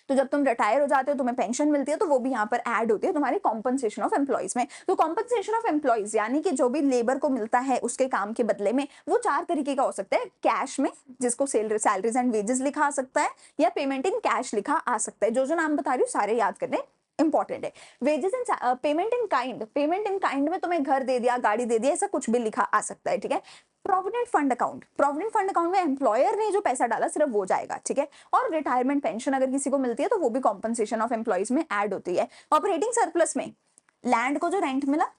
तो जब तुम रिटायर हो जाते हो, तुम्हें पेंशन मिलती है, तो वो भी यहाँ पर ऐड होती है तुम्हारी कॉम्पनसेशन ऑफ एम्प्लॉइज में। तो कॉम्पनसेशन ऑफ एम्प्लॉइज यानी कि जो भी लेबर को मिलता है उसके काम के बदले में, वो 4 तरीके का हो सकता है। कैश में, जिसको सैलरीज एंड वेजेस लिखा आ सकता है, या पेमेंट इन कैश लिखा आ सकता है। जो जो नाम बता रही हूँ सारे याद करने इंपॉर्टेंट है। Wages in payment in kind, payment in kind में तुम्हें घर दे दिया, गाड़ी दे दिया, ऐसा कुछ भी लिखा आ सकता है, ठीक है। Provident fund account, provident fund account में एम्प्लॉयर ने जो पैसा डाला सिर्फ वो जाएगा, ठीक है। और रिटायरमेंट पेंशन अगर किसी को मिलती है तो वो भी कॉम्पनसेशन ऑफ एम्प्लॉइज में ऐड होती है। ऑपरेटिंग सरप्लस में लैंड को जो रेंट मिला,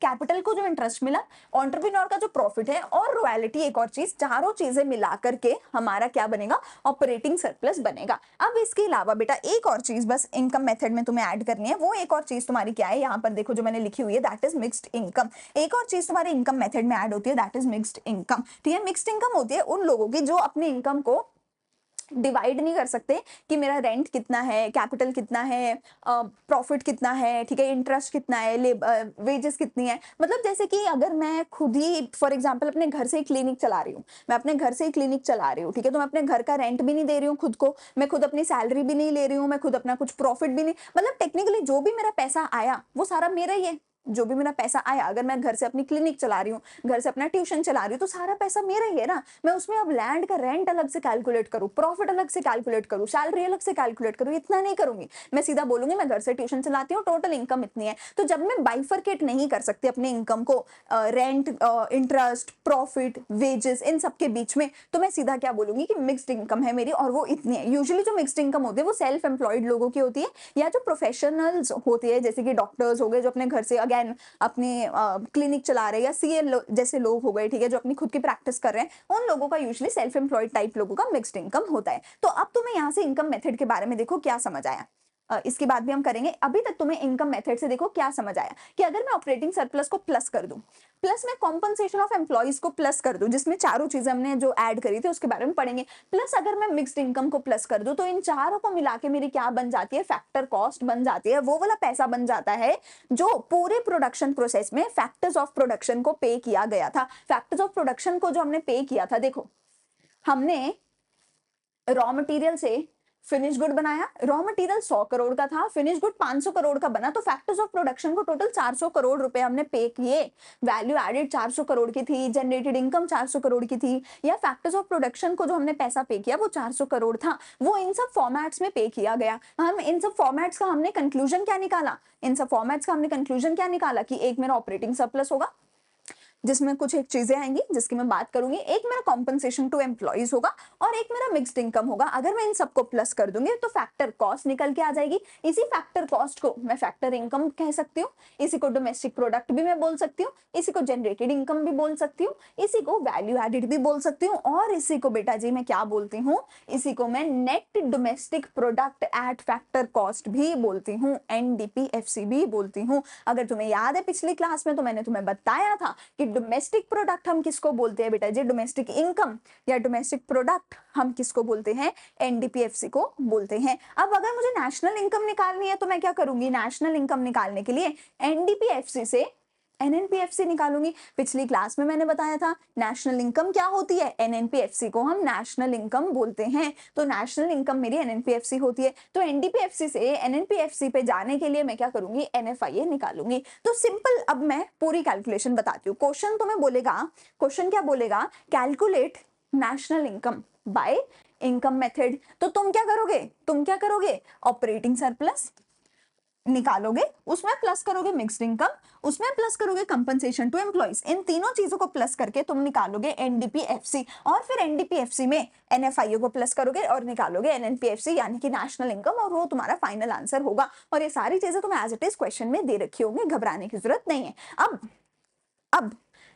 कैपिटल को जो इंटरेस्ट मिला, एंटरप्रेन्योर का जो प्रॉफिट है, और रॉयल्टी एक और चीज, चारों चीजें मिला करके हमारा क्या बनेगा, ऑपरेटिंग सरप्लस बनेगा। अब इसके अलावा बेटा एक और चीज बस इनकम मेथड में तुम्हें ऐड करनी है। वो एक और चीज तुम्हारी क्या है, यहाँ पर देखो जो मैंने लिखी हुई है, दैट इज मिक्स्ड इनकम। एक और चीज तुम्हारे इनकम मेथड में ऐड होती है, दैट इज मिक्स्ड इनकम, ठीक है। मिक्स्ड इनकम होती है उन लोगों की जो अपने इनकम को डिवाइड नहीं कर सकते कि मेरा रेंट कितना है, कैपिटल कितना है, प्रॉफिट कितना है, ठीक है, इंटरेस्ट कितना है, वेजेस कितनी है। मतलब जैसे कि अगर मैं खुद ही फॉर एग्जांपल अपने घर से ही क्लिनिक चला रही हूँ, मैं अपने घर से ही क्लिनिक चला रही हूँ, ठीक है, तो मैं अपने घर का रेंट भी नहीं दे रही हूँ खुद को, मैं खुद अपनी सैलरी भी नहीं ले रही हूँ, मैं खुद अपना कुछ प्रॉफिट भी नहीं, मतलब टेक्निकली जो भी मेरा पैसा आया वो सारा मेरा ही है। जो भी मेरा पैसा आया, अगर मैं घर से अपनी क्लिनिक चला रही हूँ, घर से अपना ट्यूशन चला रही हूँ, तो सारा पैसा मेरा ही है ना। मैं उसमें अब लैंड का रेंट अलग से कैलकुलेट करूँ, प्रॉफिट अलग से कैलकुलेट करूँ, सैलरी अलग से कैलकुलेट करूँ, इतना नहीं करूंगी। मैं सीधा बोलूंगी मैं घर से ट्यूशन चलाती हूँ, टोटल इनकम इतनी है। तो जब मैं बाइफरकेट नहीं कर सकती अपने इनकम को रेंट, इंटरेस्ट, प्रॉफिट, वेजेस, इन सब के बीच में, तो मैं सीधा क्या बोलूंगी कि मिक्स्ड इनकम है मेरी और वो इतनी है। यूजुअली जो मिक्स्ड इनकम होती है वो सेल्फ एम्प्लॉयड लोगों की होती है, या जो प्रोफेशनल्स होती है जैसे कि डॉक्टर्स हो गए जो अपने घर से अगेन अपनी क्लिनिक चला रहे हैं, या सीए जैसे लोग हो गए, ठीक है, जो अपनी खुद की प्रैक्टिस कर रहे हैं, उन लोगों का यूजुअली सेल्फ एम्प्लॉयड टाइप लोगों का मिक्स्ड इनकम होता है। तो अब तुम्हें यहाँ से इनकम मेथड के बारे में देखो क्या समझ आया। इसकी बात भी हम करेंगे। अभी तक तुम्हें इनकम मेथड से देखो क्या समझ आया कि अगर मैं ऑपरेटिंग सरप्लस को प्लस कर दूं, प्लस मैं कॉम्पनसेशन ऑफ एम्प्लॉइज को प्लस कर दूं, जिसमें चारों चीजें हमने जो ऐड करी थी उसके बारे में पढ़ेंगे, प्लस अगर मैं मिक्स्ड इनकम को प्लस कर दूं, तो इन चारों को मिला के मेरी क्या बन जाती है, फैक्टर कॉस्ट बन जाती है। वो वाला पैसा बन जाता है जो पूरे प्रोडक्शन प्रोसेस में फैक्टर्स ऑफ प्रोडक्शन को पे किया गया था। फैक्टर्स ऑफ प्रोडक्शन को जो हमने पे किया था, देखो हमने रॉ मटेरियल से फिनिश गुड बनाया, रॉ मटेरियल 100 करोड़ का था, फिनिश गुड 500 करोड़ का बना, तो फैक्टर्स ऑफ प्रोडक्शन को टोटल 400 करोड़ रुपए हमने पे किए। वैल्यू एडेड 400 करोड़ की थी, जनरेटेड इनकम 400 करोड़ की थी, या फैक्टर्स ऑफ प्रोडक्शन को जो हमने पैसा पे किया वो 400 करोड़ था। वो इन सब फॉर्मेट्स में पे किया गया। हम इन सब फॉर्मेट्स का हमने कंक्लूजन क्या निकाला, इन सब फॉर्मेट्स का हमने कंक्लूजन क्या निकाला कि एक मेरा ऑपरेटिंग सरप्लस होगा जिसमें कुछ एक चीजें आएंगी जिसकी मैं बात करूंगी, एक मेरा कॉम्पनसेशन टू एम्प्लॉइज होगा और एक मेरा मिक्स्ड इनकम होगा। अगर मैं इन सबको प्लस कर दूंगी तो फैक्टर कॉस्ट निकल के आ जाएगी। इसी फैक्टर कॉस्ट को मैं फैक्टर इनकम कह सकती हूँ, इसी को डोमेस्टिक प्रोडक्ट भी मैं बोल सकती हूँ, इसी को जनरेटेड इनकम भी बोल सकती हूँ, इसी को वैल्यू एडेड भी बोल सकती हूँ, और इसी को बेटा जी मैं क्या बोलती हूँ, इसी को मैं net domestic product at factor cost भी बोलती हूँ, एनडीपीएफसी भी बोलती हूँ। अगर तुम्हें याद है पिछली क्लास में तो मैंने तुम्हें बताया था कि डोमेस्टिक प्रोडक्ट हम किसको बोलते हैं बेटा जी, डोमेस्टिक इनकम या डोमेस्टिक प्रोडक्ट हम किसको बोलते हैं, एनडीपीएफसी को बोलते हैं। अब अगर मुझे नेशनल इनकम निकालनी है तो मैं क्या करूंगी, नेशनल इनकम निकालने के लिए एनडीपीएफसी से एनएनपीएफसी निकालूंगी। पिछली क्लास में मैंने बताया था नेशनल इनकम क्या होती है, एनएनपीएफसी को हम नेशनल इनकम बोलते हैं। तो नेशनल इनकम मेरी एनएनपीएफसी होती है। तो एनडीपीएफसी से एनएनपीएफसी पे जाने के लिए मैं क्या करूंगी, एनएफआईए निकालूंगी। तो सिंपल, अब मैं पूरी कैलकुलेशन बताती हूँ। क्वेश्चन तुम्हें बोलेगा, क्वेश्चन क्या बोलेगा, calculate national income by income method. तो तुम क्या करोगे, तुम क्या करोगे, ऑपरेटिंग सरप्लस निकालोगे, उसमें प्लस करोगे मिक्स्ड इनकम, उसमें प्लस करोगे कंपनसेशन टू एम्प्लॉइज, इन तीनों चीजों को प्लस करके तुम निकालोगे एनडीपीएफसी, और फिर एनडीपीएफसी में एनएफआईओ को प्लस करोगे और निकालोगे एनएनपीएफसी यानी कि नेशनल इनकम, और वो तुम्हारा फाइनल आंसर होगा। और ये सारी चीजें तुम एज इट इज क्वेश्चन में दे रखी होंगी, घबराने की जरूरत नहीं है। अब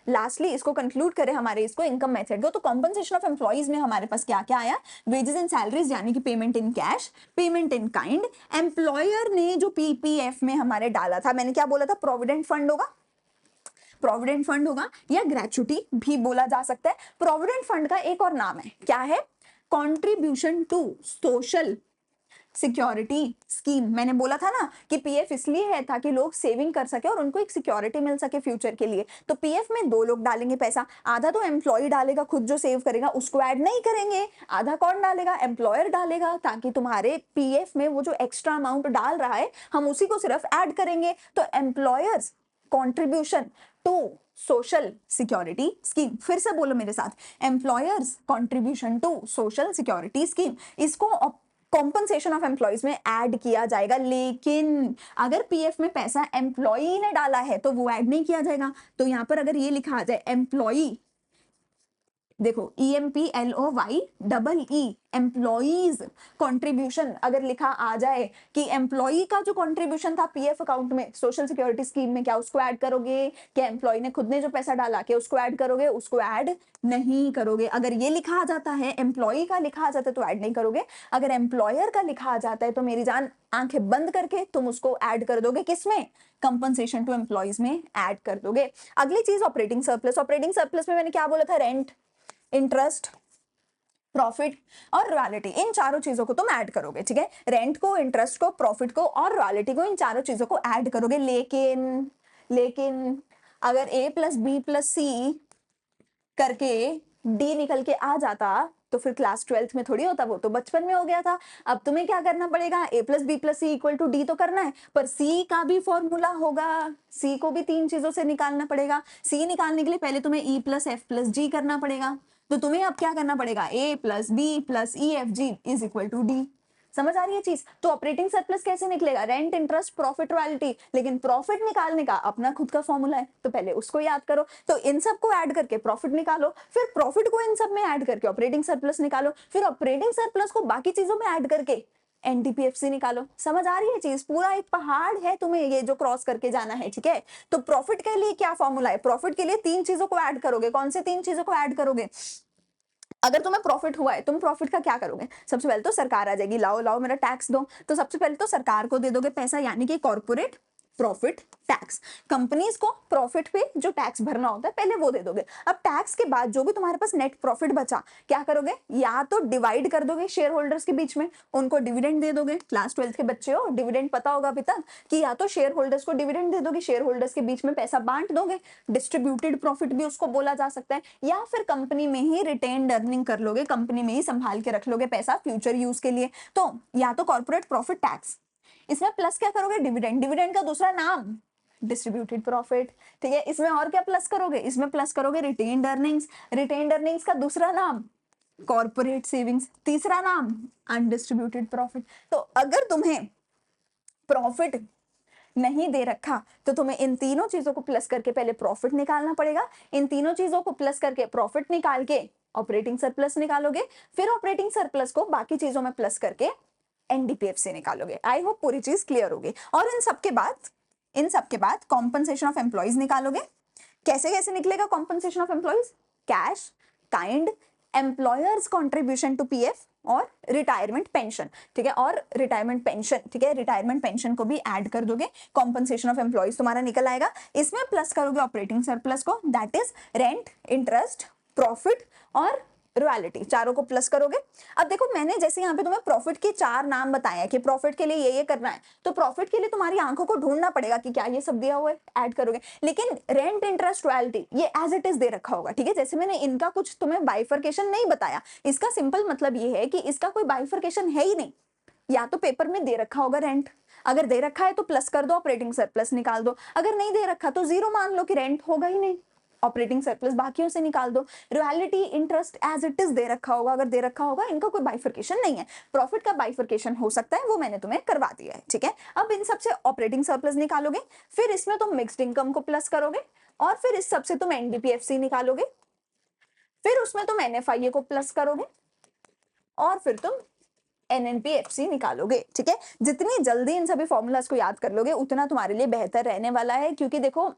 लास्टली इसको कंक्लूड करें हमारे इसको इनकम मेथड को, तो कॉम्पनसेशन ऑफ एम्प्लॉइज में हमारे पास क्या क्या आया, वेजेस एंड सैलरीज यानी कि payment in cash, payment in kind, employer ने जो पीपीएफ में हमारे डाला था, मैंने क्या बोला था, प्रोविडेंट फंड होगा, प्रोविडेंट फंड होगा या ग्रेचुटी भी बोला जा सकता है। प्रोविडेंट फंड का एक और नाम है, क्या है, contribution to social security scheme. मैंने बोला था ना कि पीएफ इसलिए है ताकि लोग सेविंग कर सके और उनको एक सिक्योरिटी मिल सके फ्यूचर के लिए। तो पीएफ में दो लोग डालेंगे पैसा, आधा तो एम्प्लॉय डालेगा खुद जो सेव करेगा, उसको ऐड नहीं करेंगे। आधा कौन डालेगा? एम्प्लॉयर डालेगा, ताकि तुम्हारे पीएफ में वो जो एक्स्ट्रा अमाउंट डाल रहा है हम उसी को सिर्फ ऐड करेंगे। तो employers contribution to social security scheme. फिर से बोलो मेरे साथ, employers contribution to social security scheme. इसको कॉम्पनसेशन ऑफ एम्प्लॉयज में ऐड किया जाएगा, लेकिन अगर पीएफ में पैसा एम्प्लॉई ने डाला है तो वो ऐड नहीं किया जाएगा। तो यहां पर अगर ये लिखा आ जाए एम्प्लॉई, देखो EMPLOY एम्प्लॉइज कंट्रीब्यूशन अगर लिखा आ जाए कि एम्प्लॉई का जो कंट्रीब्यूशन था पीएफ अकाउंट में सोशल सिक्योरिटी स्कीम में, क्या उसको ऐड करोगे? क्या एम्प्लॉई ने खुद ने जो पैसा डाला क्या उसको ऐड करोगे? उसको ऐड नहीं करोगे। अगर ये लिखा आ जाता है, एम्प्लॉई का लिखा आ जाता है तो ऐड नहीं करोगे। अगर एम्प्लॉयर का लिखा आ जाता है तो मेरी जान आंखें बंद करके तुम उसको ऐड कर दोगे, किसमें? कंपनसेशन टू एम्प्लॉइज में ऐड कर दोगे। अगली चीज ऑपरेटिंग सरप्लस। ऑपरेटिंग सरप्लस में मैंने क्या बोला था? रेंट, इंटरेस्ट, प्रॉफिट और रॉयल्टी, इन चारों चीजों को तुम ऐड करोगे। ठीक है, रेंट को, इंटरेस्ट को, प्रॉफिट को और रॉयल्टी को, इन चारों चीजों को ऐड करोगे। लेकिन अगर A + B + C करके D निकल के आ जाता तो फिर क्लास 12th में थोड़ी होता, वो तो बचपन में हो गया था। अब तुम्हें क्या करना पड़ेगा? A + B + C = D तो करना है, पर C का भी फॉर्मूला होगा। C को भी तीन चीजों से निकालना पड़ेगा। C निकालने के लिए पहले तुम्हें E + F + G करना पड़ेगा। तो तुम्हें अब क्या करना पड़ेगा? A + B + E F G = D। समझ आ रही है चीज? तो ऑपरेटिंग सरप्लस कैसे निकलेगा? Rent, interest, profit, royalty. लेकिन प्रॉफिट निकालने का अपना खुद का फॉर्मूला है, तो पहले उसको याद करो। तो इन सब को ऐड करके प्रॉफिट निकालो, फिर प्रॉफिट को इन सब में ऐड करके ऑपरेटिंग सरप्लस निकालो, फिर ऑपरेटिंग सरप्लस को बाकी चीजों में ऐड करके एनडीपीएफसी निकालो। समझ आ रही है चीज? पूरा एक पहाड़ है तुम्हें ये जो क्रॉस करके जाना है। ठीक है, तो प्रॉफिट के लिए क्या फॉर्मूला है? प्रॉफिट के लिए तीन चीजों को ऐड करोगे। कौन से तीन चीजों को ऐड करोगे? अगर तुम्हें प्रॉफिट हुआ है, तुम प्रॉफिट का क्या करोगे? सबसे पहले तो सरकार आ जाएगी, लाओ लाओ मेरा टैक्स दो। तो सबसे पहले तो सरकार को दे दोगे पैसा, यानी कि कॉर्पोरेट प्रॉफिट टैक्स। कंपनीज को प्रॉफिट पे जो टैक्स भरना होता है पहले वो दे दोगे। अब टैक्स के बाद जो भी तुम्हारे पास नेट प्रॉफिट बचा, क्या करोगे? या तो डिवाइड कर दोगे शेयर होल्डर्स के बीच में, उनको डिविडेंड दे दोगे। क्लास 12th के बच्चे हो, डिविडेंड पता होगा अभी तक, कि या तो शेयर होल्डर्स को डिविडेंड दे दोगे, शेयर होल्डर्स के बीच में पैसा बांट दोगे, डिस्ट्रीब्यूटेड प्रॉफिट भी उसको बोला जा सकता है। या फिर कंपनी में ही रिटेन्ड अर्निंग कर लोगे, कंपनी में ही संभाल के रख लोगे पैसा फ्यूचर यूज के लिए। तो या तो कॉर्पोरेट प्रॉफिट टैक्स, इसमें प्लस क्या करोगे? डिविडेंड। डिविडेंड का दूसरा नाम डिस्ट्रीब्यूटेड प्रॉफिट। ठीक है, इसमें और क्या प्लस करोगे? इसमें प्लस करोगे रिटेन्ड अर्निंग्स। रिटेन्ड अर्निंग्स का दूसरा नाम कॉर्पोरेट सेविंग्स, तीसरा नाम अनडिस्ट्रीब्यूटेड प्रॉफिट। तो अगर तुम्हें प्रॉफिट नहीं दे रखा तो तुम्हें इन तीनों चीजों को प्लस करके पहले प्रॉफिट निकालना पड़ेगा। इन तीनों चीजों को प्लस करके प्रॉफिट निकाल के ऑपरेटिंग सरप्लस निकालोगे, फिर ऑपरेटिंग सरप्लस को बाकी चीजों में प्लस करके एनडीपीएफ से निकालोगे। आई होप पूरी चीज क्लियर होगी। और इन सबके बाद कॉम्पनसेशन ऑफ एम्प्लॉइज निकालोगे। कैसे कैसे निकलेगा compensation of employees? Cash, kind, employers contribution to PF और रिटायरमेंट पेंशन। ठीक है, और रिटायरमेंट पेंशन, ठीक है, रिटायरमेंट पेंशन को भी ऐड कर दोगे। कॉम्पनसेशन ऑफ एम्प्लॉइज तुम्हारा निकल आएगा। इसमें प्लस करोगे ऑपरेटिंग सरप्लस को, that is rent, interest, profit और रॉयल्टी, चारों को प्लस करोगे। अब देखो मैंने जैसे यहाँ पे तुम्हें प्रॉफिट के चार नाम बताए हैं कि प्रॉफिट के लिए ये करना है, तो प्रॉफिट के लिए तुम्हारी आंखों को ढूंढना पड़ेगा कि क्या ये सब दिया हुआ है, ऐड करोगे। लेकिन रेंट, इंटरेस्ट, रॉयल्टी ये एज इट इज दे रखा होगा। ठीक है, जैसे मैंने इनका कुछ तुम्हें बाइफर्केशन नहीं बताया, इसका सिंपल मतलब ये है कि इसका कोई बाइफर्केशन है ही नहीं। या तो पेपर में दे रखा होगा रेंट, अगर दे रखा है तो प्लस कर दो, ऑपरेटिंग सरप्लस निकाल दो। अगर नहीं दे रखा तो जीरो मान लो कि रेंट होगा ही नहीं, ऑपरेटिंग सरप्लस बाकियों से निकाल दो। Royalty, interest as it is दे रखा होगा, अगर दे रखा होगा, इनका कोई बाइफर्केशन नहीं है। प्रॉफिट का बाइफर्केशन हो सकता है, वो मैंने तुम्हें करवा दिया है। ठीक है, अब इन सबसे ऑपरेटिंग सरप्लस निकालोगे, फिर इसमें तुम मिक्स्ड इनकम को प्लस करोगे, और फिर इस सबसे तुम एनडीपीएफसी निकालोगे, फिर उसमें तुम एनएफआईए को प्लस करोगे, और फिर तुम एनएनपीएफसी निकालोगे। ठीक है, जितनी जल्दी इन सभी फॉर्मूलाज को याद कर लोगे उतना तुम्हारे लिए बेहतर रहने वाला है। क्योंकि देखो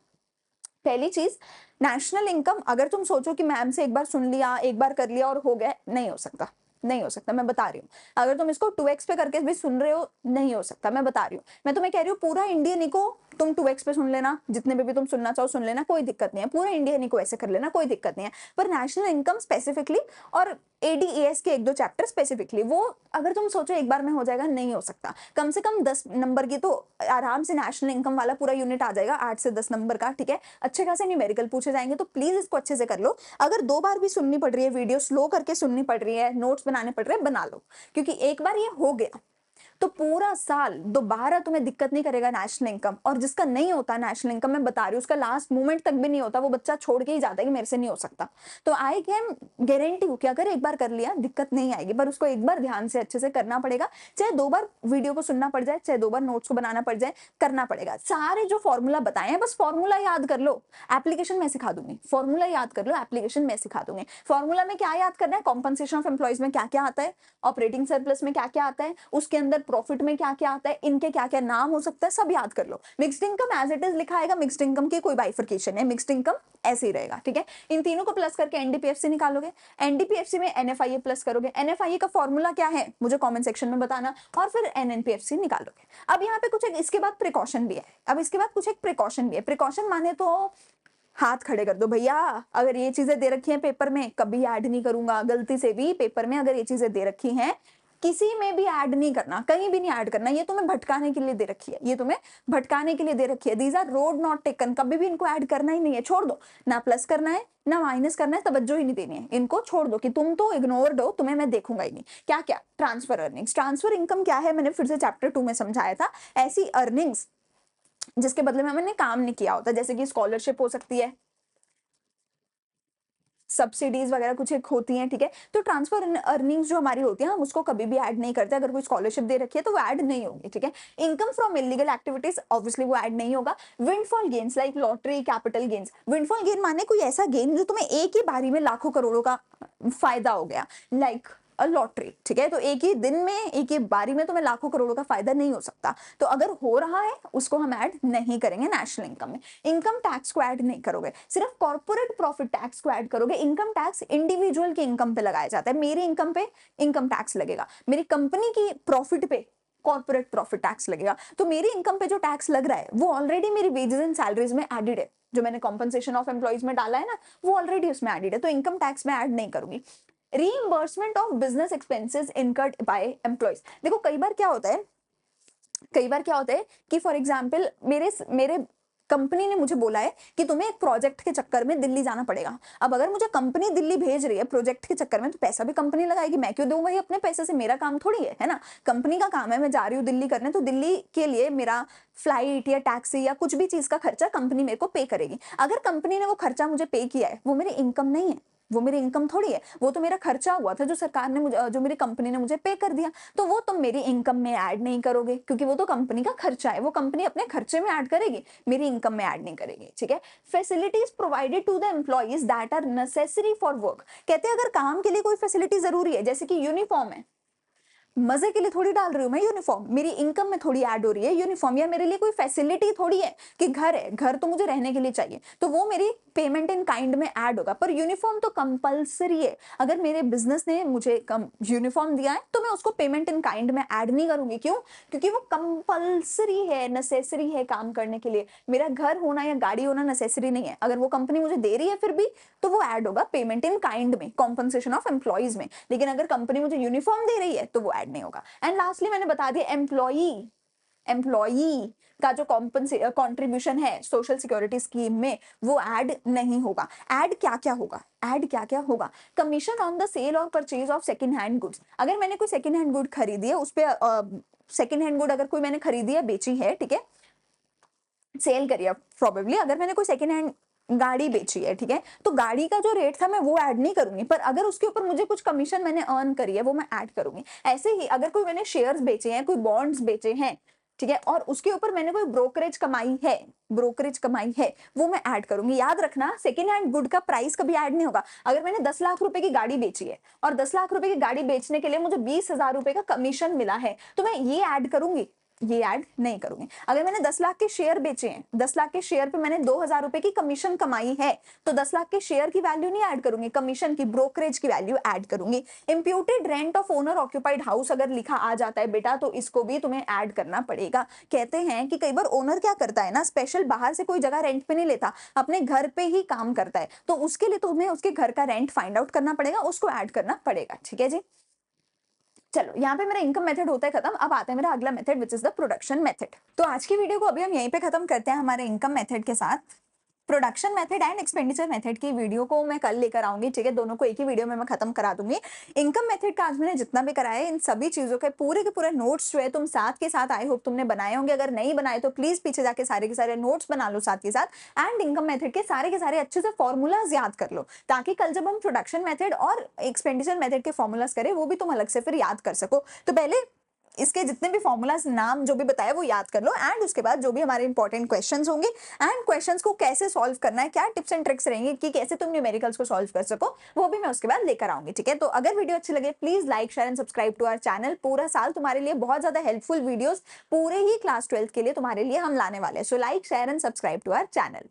पहली चीज, नेशनल इनकम अगर तुम सोचो कि मैम से एक बार सुन लिया, एक बार कर लिया और हो गया, नहीं हो सकता। नहीं हो सकता, मैं बता रही हूँ। अगर तुम इसको 2x पे करके भी सुन रहे हो, नहीं हो सकता, मैं बता रही हूँ। मैं तुम्हें कह रही हूँ पूरा इंडियन इको तुम 2x पे सुन लेना, जितने पे भी तुम सुनना चाहो सुन लेना, कोई दिक्कत नहीं है। पूरा इंडियन इको ऐसे कर लेना, कोई दिक्कत नहीं है। पर नेशनल इनकम स्पेसिफिकली और एडीएएस के 1-2 चैप्टर स्पेसिफिकली, वो अगर तुम सोचो एक बार में हो जाएगा, नहीं हो सकता। कम से कम 10 नंबर की तो आराम से नेशनल इनकम वाला पूरा यूनिट आ जाएगा, 8 से 10 नंबर का, ठीक है। अच्छे खासे न्यूमेरिकल पूछे जाएंगे, तो प्लीज इसको अच्छे से कर लो। अगर 2 बार भी सुननी पड़ रही है, वीडियो स्लो करके सुननी पड़ रही है, नोट्स बनाने पड़ रहे हैं, बना लो, क्योंकि एक बार ये हो गया तो पूरा साल दोबारा तुम्हें दिक्कत नहीं करेगा नेशनल इनकम। और जिसका नहीं होता नेशनल इनकम, मैं बता रही हूँ, उसका लास्ट मोमेंट तक भी नहीं होता, वो बच्चा छोड़ के ही जाता है कि मेरे से नहीं हो सकता। तो आई कैन गारंटी हूँ कि अगर एक बार कर लिया दिक्कत नहीं आएगी, पर उसको एक बार ध्यान से अच्छे से करना पड़ेगा। चाहे 2 बार वीडियो को सुनना पड़ जाए, चाहे 2 बार नोट्स को बनाना पड़ जाए, करना पड़ेगा। सारे जो फॉर्मूला बताए हैं, बस फॉर्मूला याद कर लो, एप्लीकेशन में सिखा दूंगी। फॉर्मूला याद कर लो, एप्लीकेशन में सिखा दूंगी। फॉर्मूला में क्या याद करना है, कॉम्पनसेशन ऑफ एम्प्लॉइज में क्या क्या आता है, ऑपरेटिंग सरप्लस में क्या क्या आता है, उसके अंदर प्रॉफिट में क्या क्या आता है, इनके क्या क्या नाम हो सकता है, सब याद कर लो। Mixed income as it is लिखा आएगा, मिक्स्ड इनकम की कोई बाइफर्केशन है, मिक्स्ड इनकम ऐसे ही रहेगा, ठीक है। इन तीनों को प्लस करके एनडीपीएफसी निकालोगे, एनडीपीएफसी में एनएफआईए प्लस करोगे, एनएफआईए का फॉर्मूला क्या है मुझे कमेंट सेक्शन में बताना, और फिर एनएनपीएफसी निकालोगे। अब यहाँ पे कुछ एक इसके बाद प्रिकॉशन भी है, अब इसके बाद कुछ एक प्रिकॉशन भी है। प्रिकॉशन माने तो हाथ खड़े कर दो भैया, अगर ये चीजें दे रखी हैं पेपर में कभी ऐड नहीं करूंगा, गलती से भी पेपर में अगर ये चीजें दे रखी हैं किसी में भी ऐड नहीं करना, कहीं भी नहीं ऐड करना, ये तुम्हें भटकाने के लिए दे रखी है, ये तुम्हें भटकाने के लिए दे रखी है। These are road not taken, कभी भी इनको ऐड करना ही नहीं है, छोड़ दो। ना प्लस करना है ना माइनस करना है, तवज्जो ही नहीं देनी है, इनको छोड़ दो कि तुम तो इग्नोर्ड हो, तुम्हें मैं देखूंगा ही नहीं। क्या क्या, ट्रांसफर अर्निंग्स, ट्रांसफर इनकम क्या है, मैंने फिर से चैप्टर 2 में समझाया था। ऐसी अर्निंग्स जिसके बदले में मैंने काम नहीं किया होता, जैसे कि स्कॉलरशिप हो सकती है, सब्सिडीज वगैरह कुछ एक होती हैं, ठीक है। तो ट्रांसफर अर्निंग्स जो हमारी होती है, हम उसको कभी भी ऐड नहीं करते। अगर कोई स्कॉलरशिप दे रखी है तो वो ऐड नहीं होगी, ठीक है। Income from illegal activities obviously वो ऐड नहीं होगा। Windfall gains like lottery, capital gains. Windfall gain माने कोई ऐसा गेन जो तुम्हें एक ही बारी में लाखों करोड़ों का फायदा हो गया, लाइक लॉटरी, ठीक है। तो एक ही दिन में, एक ही बारी में तुम्हें लाखों करोड़ों का फायदा नहीं हो सकता। तो अगर हो रहा है उसको हम ऐड नहीं करेंगे नेशनल इनकम में। इनकम टैक्स को ऐड नहीं करोगे, सिर्फ कॉर्पोरेट प्रॉफिट टैक्स को ऐड करोगे। इनकम टैक्स इंडिविजुअल की इनकम पे लगाया जाता है, मेरी इनकम पे इनकम टैक्स लगेगा, मेरी कंपनी की प्रॉफिट पे कॉर्पोरेट प्रॉफिट टैक्स लगेगा। तो मेरी इनकम पे जो टैक्स लग रहा है वो ऑलरेडी मेरी वेजेस एंड सैलरीज में एडेड है, जो मैंने कॉम्पनसेशन ऑफ एम्प्लॉइज में डाला है ना, वो ऑलरेडी उसमें एडेड है, तो इनकम टैक्स में ऐड नहीं करूंगी। Reimbursement of business expenses incurred by employees. देखो कई बार क्या होता है, कई बार क्या होता है कि फॉर एग्जाम्पल मेरे मेरे कंपनी ने मुझे बोला है कि तुम्हें एक प्रोजेक्ट के चक्कर में दिल्ली जाना पड़ेगा। अब अगर मुझे कंपनी दिल्ली भेज रही है प्रोजेक्ट के चक्कर में, तो पैसा भी कंपनी लगाएगी, मैं क्यों दूं भाई अपने पैसे से, मेरा काम थोड़ी है ना। कंपनी का काम है, मैं जा रही हूँ दिल्ली करने, तो दिल्ली के लिए मेरा फ्लाइट या टैक्सी या कुछ भी चीज का खर्चा कंपनी मेरे को पे करेगी। अगर कंपनी ने वो खर्चा मुझे पे किया है, वो मेरी इनकम नहीं है, वो मेरी इनकम थोड़ी है, वो तो मेरा खर्चा हुआ था जो सरकार ने मुझे, जो मेरी कंपनी ने मुझे पे कर दिया। तो वो तुम मेरी इनकम में ऐड नहीं करोगे, क्योंकि वो तो कंपनी का खर्चा है, वो कंपनी अपने खर्चे में ऐड करेगी, मेरी इनकम में ऐड नहीं करेगी, ठीक है। Facilities provided to the employees that are necessary for work. कहते हैं अगर काम के लिए कोई फैसिलिटी जरूरी है, जैसे कि यूनिफॉर्म है, मजे के लिए थोड़ी डाल रही हूँ मैं यूनिफॉर्म, मेरी इनकम में थोड़ी ऐड हो रही है यूनिफॉर्म, या मेरे लिए कोई फैसिलिटी थोड़ी है कि घर है, घर तो मुझे रहने के लिए चाहिए, तो वो मेरी पेमेंट इन काइंड में ऐड होगा। पर यूनिफॉर्म तो कंपलसरी है, अगर मेरे बिजनेस ने मुझे यूनिफॉर्म दिया है तो मैं उसको पेमेंट इन काइंड में ऐड नहीं करूंगी। क्यों? क्योंकि वो कंपलसरी है, नेसेसरी है काम करने के लिए। मेरा घर होना या गाड़ी होना नेसेसरी नहीं है, अगर वो कंपनी मुझे दे रही है फिर भी, तो वो ऐड होगा पेमेंट इन काइंड में, कॉम्पनसेशन ऑफ एम्प्लॉइज में। लेकिन अगर कंपनी मुझे यूनिफॉर्म दे रही है तो वो ऐड नहीं होगा। एंड लास्टली मैंने बता दिया एम्प्लॉई का जो कॉन्ट्रीब्यूशन है सोशल सिक्योरिटी स्कीम में, वो ऐड नहीं होगा। ऐड क्या क्या होगा, ऐड क्या क्या होगा? कमीशन ऑन द सेल और purchase of second hand goods. अगर मैंने कोई सेकंड हैंड गुड खरीदी है, उस पे सेकंड हैंड गुड अगर कोई मैंने खरीदी है, बेची है, ठीक है, सेल करी है प्रोबेबली, अगर मैंने कोई सेकंड हैंड गाड़ी बेची है, ठीक है, तो गाड़ी का जो रेट था मैं वो ऐड नहीं करूंगी, पर अगर उसके ऊपर मुझे कुछ कमीशन मैंने अर्न करी है वो मैं ऐड करूंगी। ऐसे ही अगर कोई मैंने शेयर्स बेचे हैं, कोई बॉन्ड्स बेचे हैं, ठीक है, और उसके ऊपर मैंने कोई ब्रोकरेज कमाई है, वो मैं ऐड करूंगी। याद रखना सेकंड हैंड गुड का प्राइस कभी ऐड नहीं होगा। अगर मैंने 10 लाख रुपए की गाड़ी बेची है और 10 लाख रुपए की गाड़ी बेचने के लिए मुझे 20,000 रुपए का कमीशन मिला है, तो मैं ये ऐड करूंगी, ये ऐड नहीं करूंगी। अगर मैंने 10 लाख के शेयर बेचे हैं, 10 लाख के शेयर पे मैंने 2000 रुपए की कमीशन कमाई है, तो 10 लाख के शेयर की वैल्यू नहीं ऐड करूंगी, कमीशन की, ब्रोकरेज की वैल्यू ऐड करूंगी। Imputed rent of owner occupied house अगर लिखा आ जाता है बेटा, तो इसको भी तुम्हें ऐड करना पड़ेगा। कहते हैं कि कई बार ओनर क्या करता है ना, स्पेशल बाहर से कोई जगह रेंट पे नहीं लेता, अपने घर पे ही काम करता है, तो उसके लिए तुम्हें उसके घर का रेंट फाइंड आउट करना पड़ेगा, उसको ऐड करना पड़ेगा। ठीक है जी। चलो, यहाँ पे मेरा इनकम मेथड होता है खत्म। अब आता है मेरा अगला method which is the production method. तो आज की वीडियो को अभी हम यहीं पे खत्म करते हैं हमारे इनकम मेथड के साथ। Production method and expenditure method की वीडियो को मैं कल लेकर आऊंगी, ठीक है, दोनों को एक ही वीडियो में मैं खत्म करा दूंगी। इनकम मेथड का आज मैंने जितना भी कराया है, इन सभी चीजों के पूरे नोट्स जो है तुम साथ के साथ आई होप तुमने बनाए होंगे। अगर नहीं बनाए तो प्लीज पीछे जाके सारे के सारे नोट्स बना लो साथ के साथ, एंड इनकम मेथड के सारे अच्छे से फॉर्मूलाज याद कर लो, ताकि कल जब हम प्रोडक्शन मेथड और एक्सपेंडिचर मेथड के फॉर्मूलाज करें वो भी तुम अलग से फिर याद कर सको। तो पहले इसके जितने भी फॉर्मूलाज नाम जो भी बताया वो याद कर लो, एंड उसके बाद जो भी हमारे इंपॉर्टेंट क्वेश्चंस होंगे एंड क्वेश्चंस को कैसे सॉल्व करना है, क्या टिप्स एंड ट्रिक्स रहेंगे कि कैसे तुम न्यूमेरिकल्स को सॉल्व कर सको, वो भी मैं उसके बाद लेकर आऊंगी। ठीक है, तो अगर वीडियो अच्छी लगे please like share and subscribe to our channel. पूरा साल तुम्हारे लिए बहुत ज्यादा हेल्पफुल वीडियोस पूरे ही क्लास 12th के लिए तुम्हारे लिए हम लाने वाले हैं, so like share and subscribe to our channel.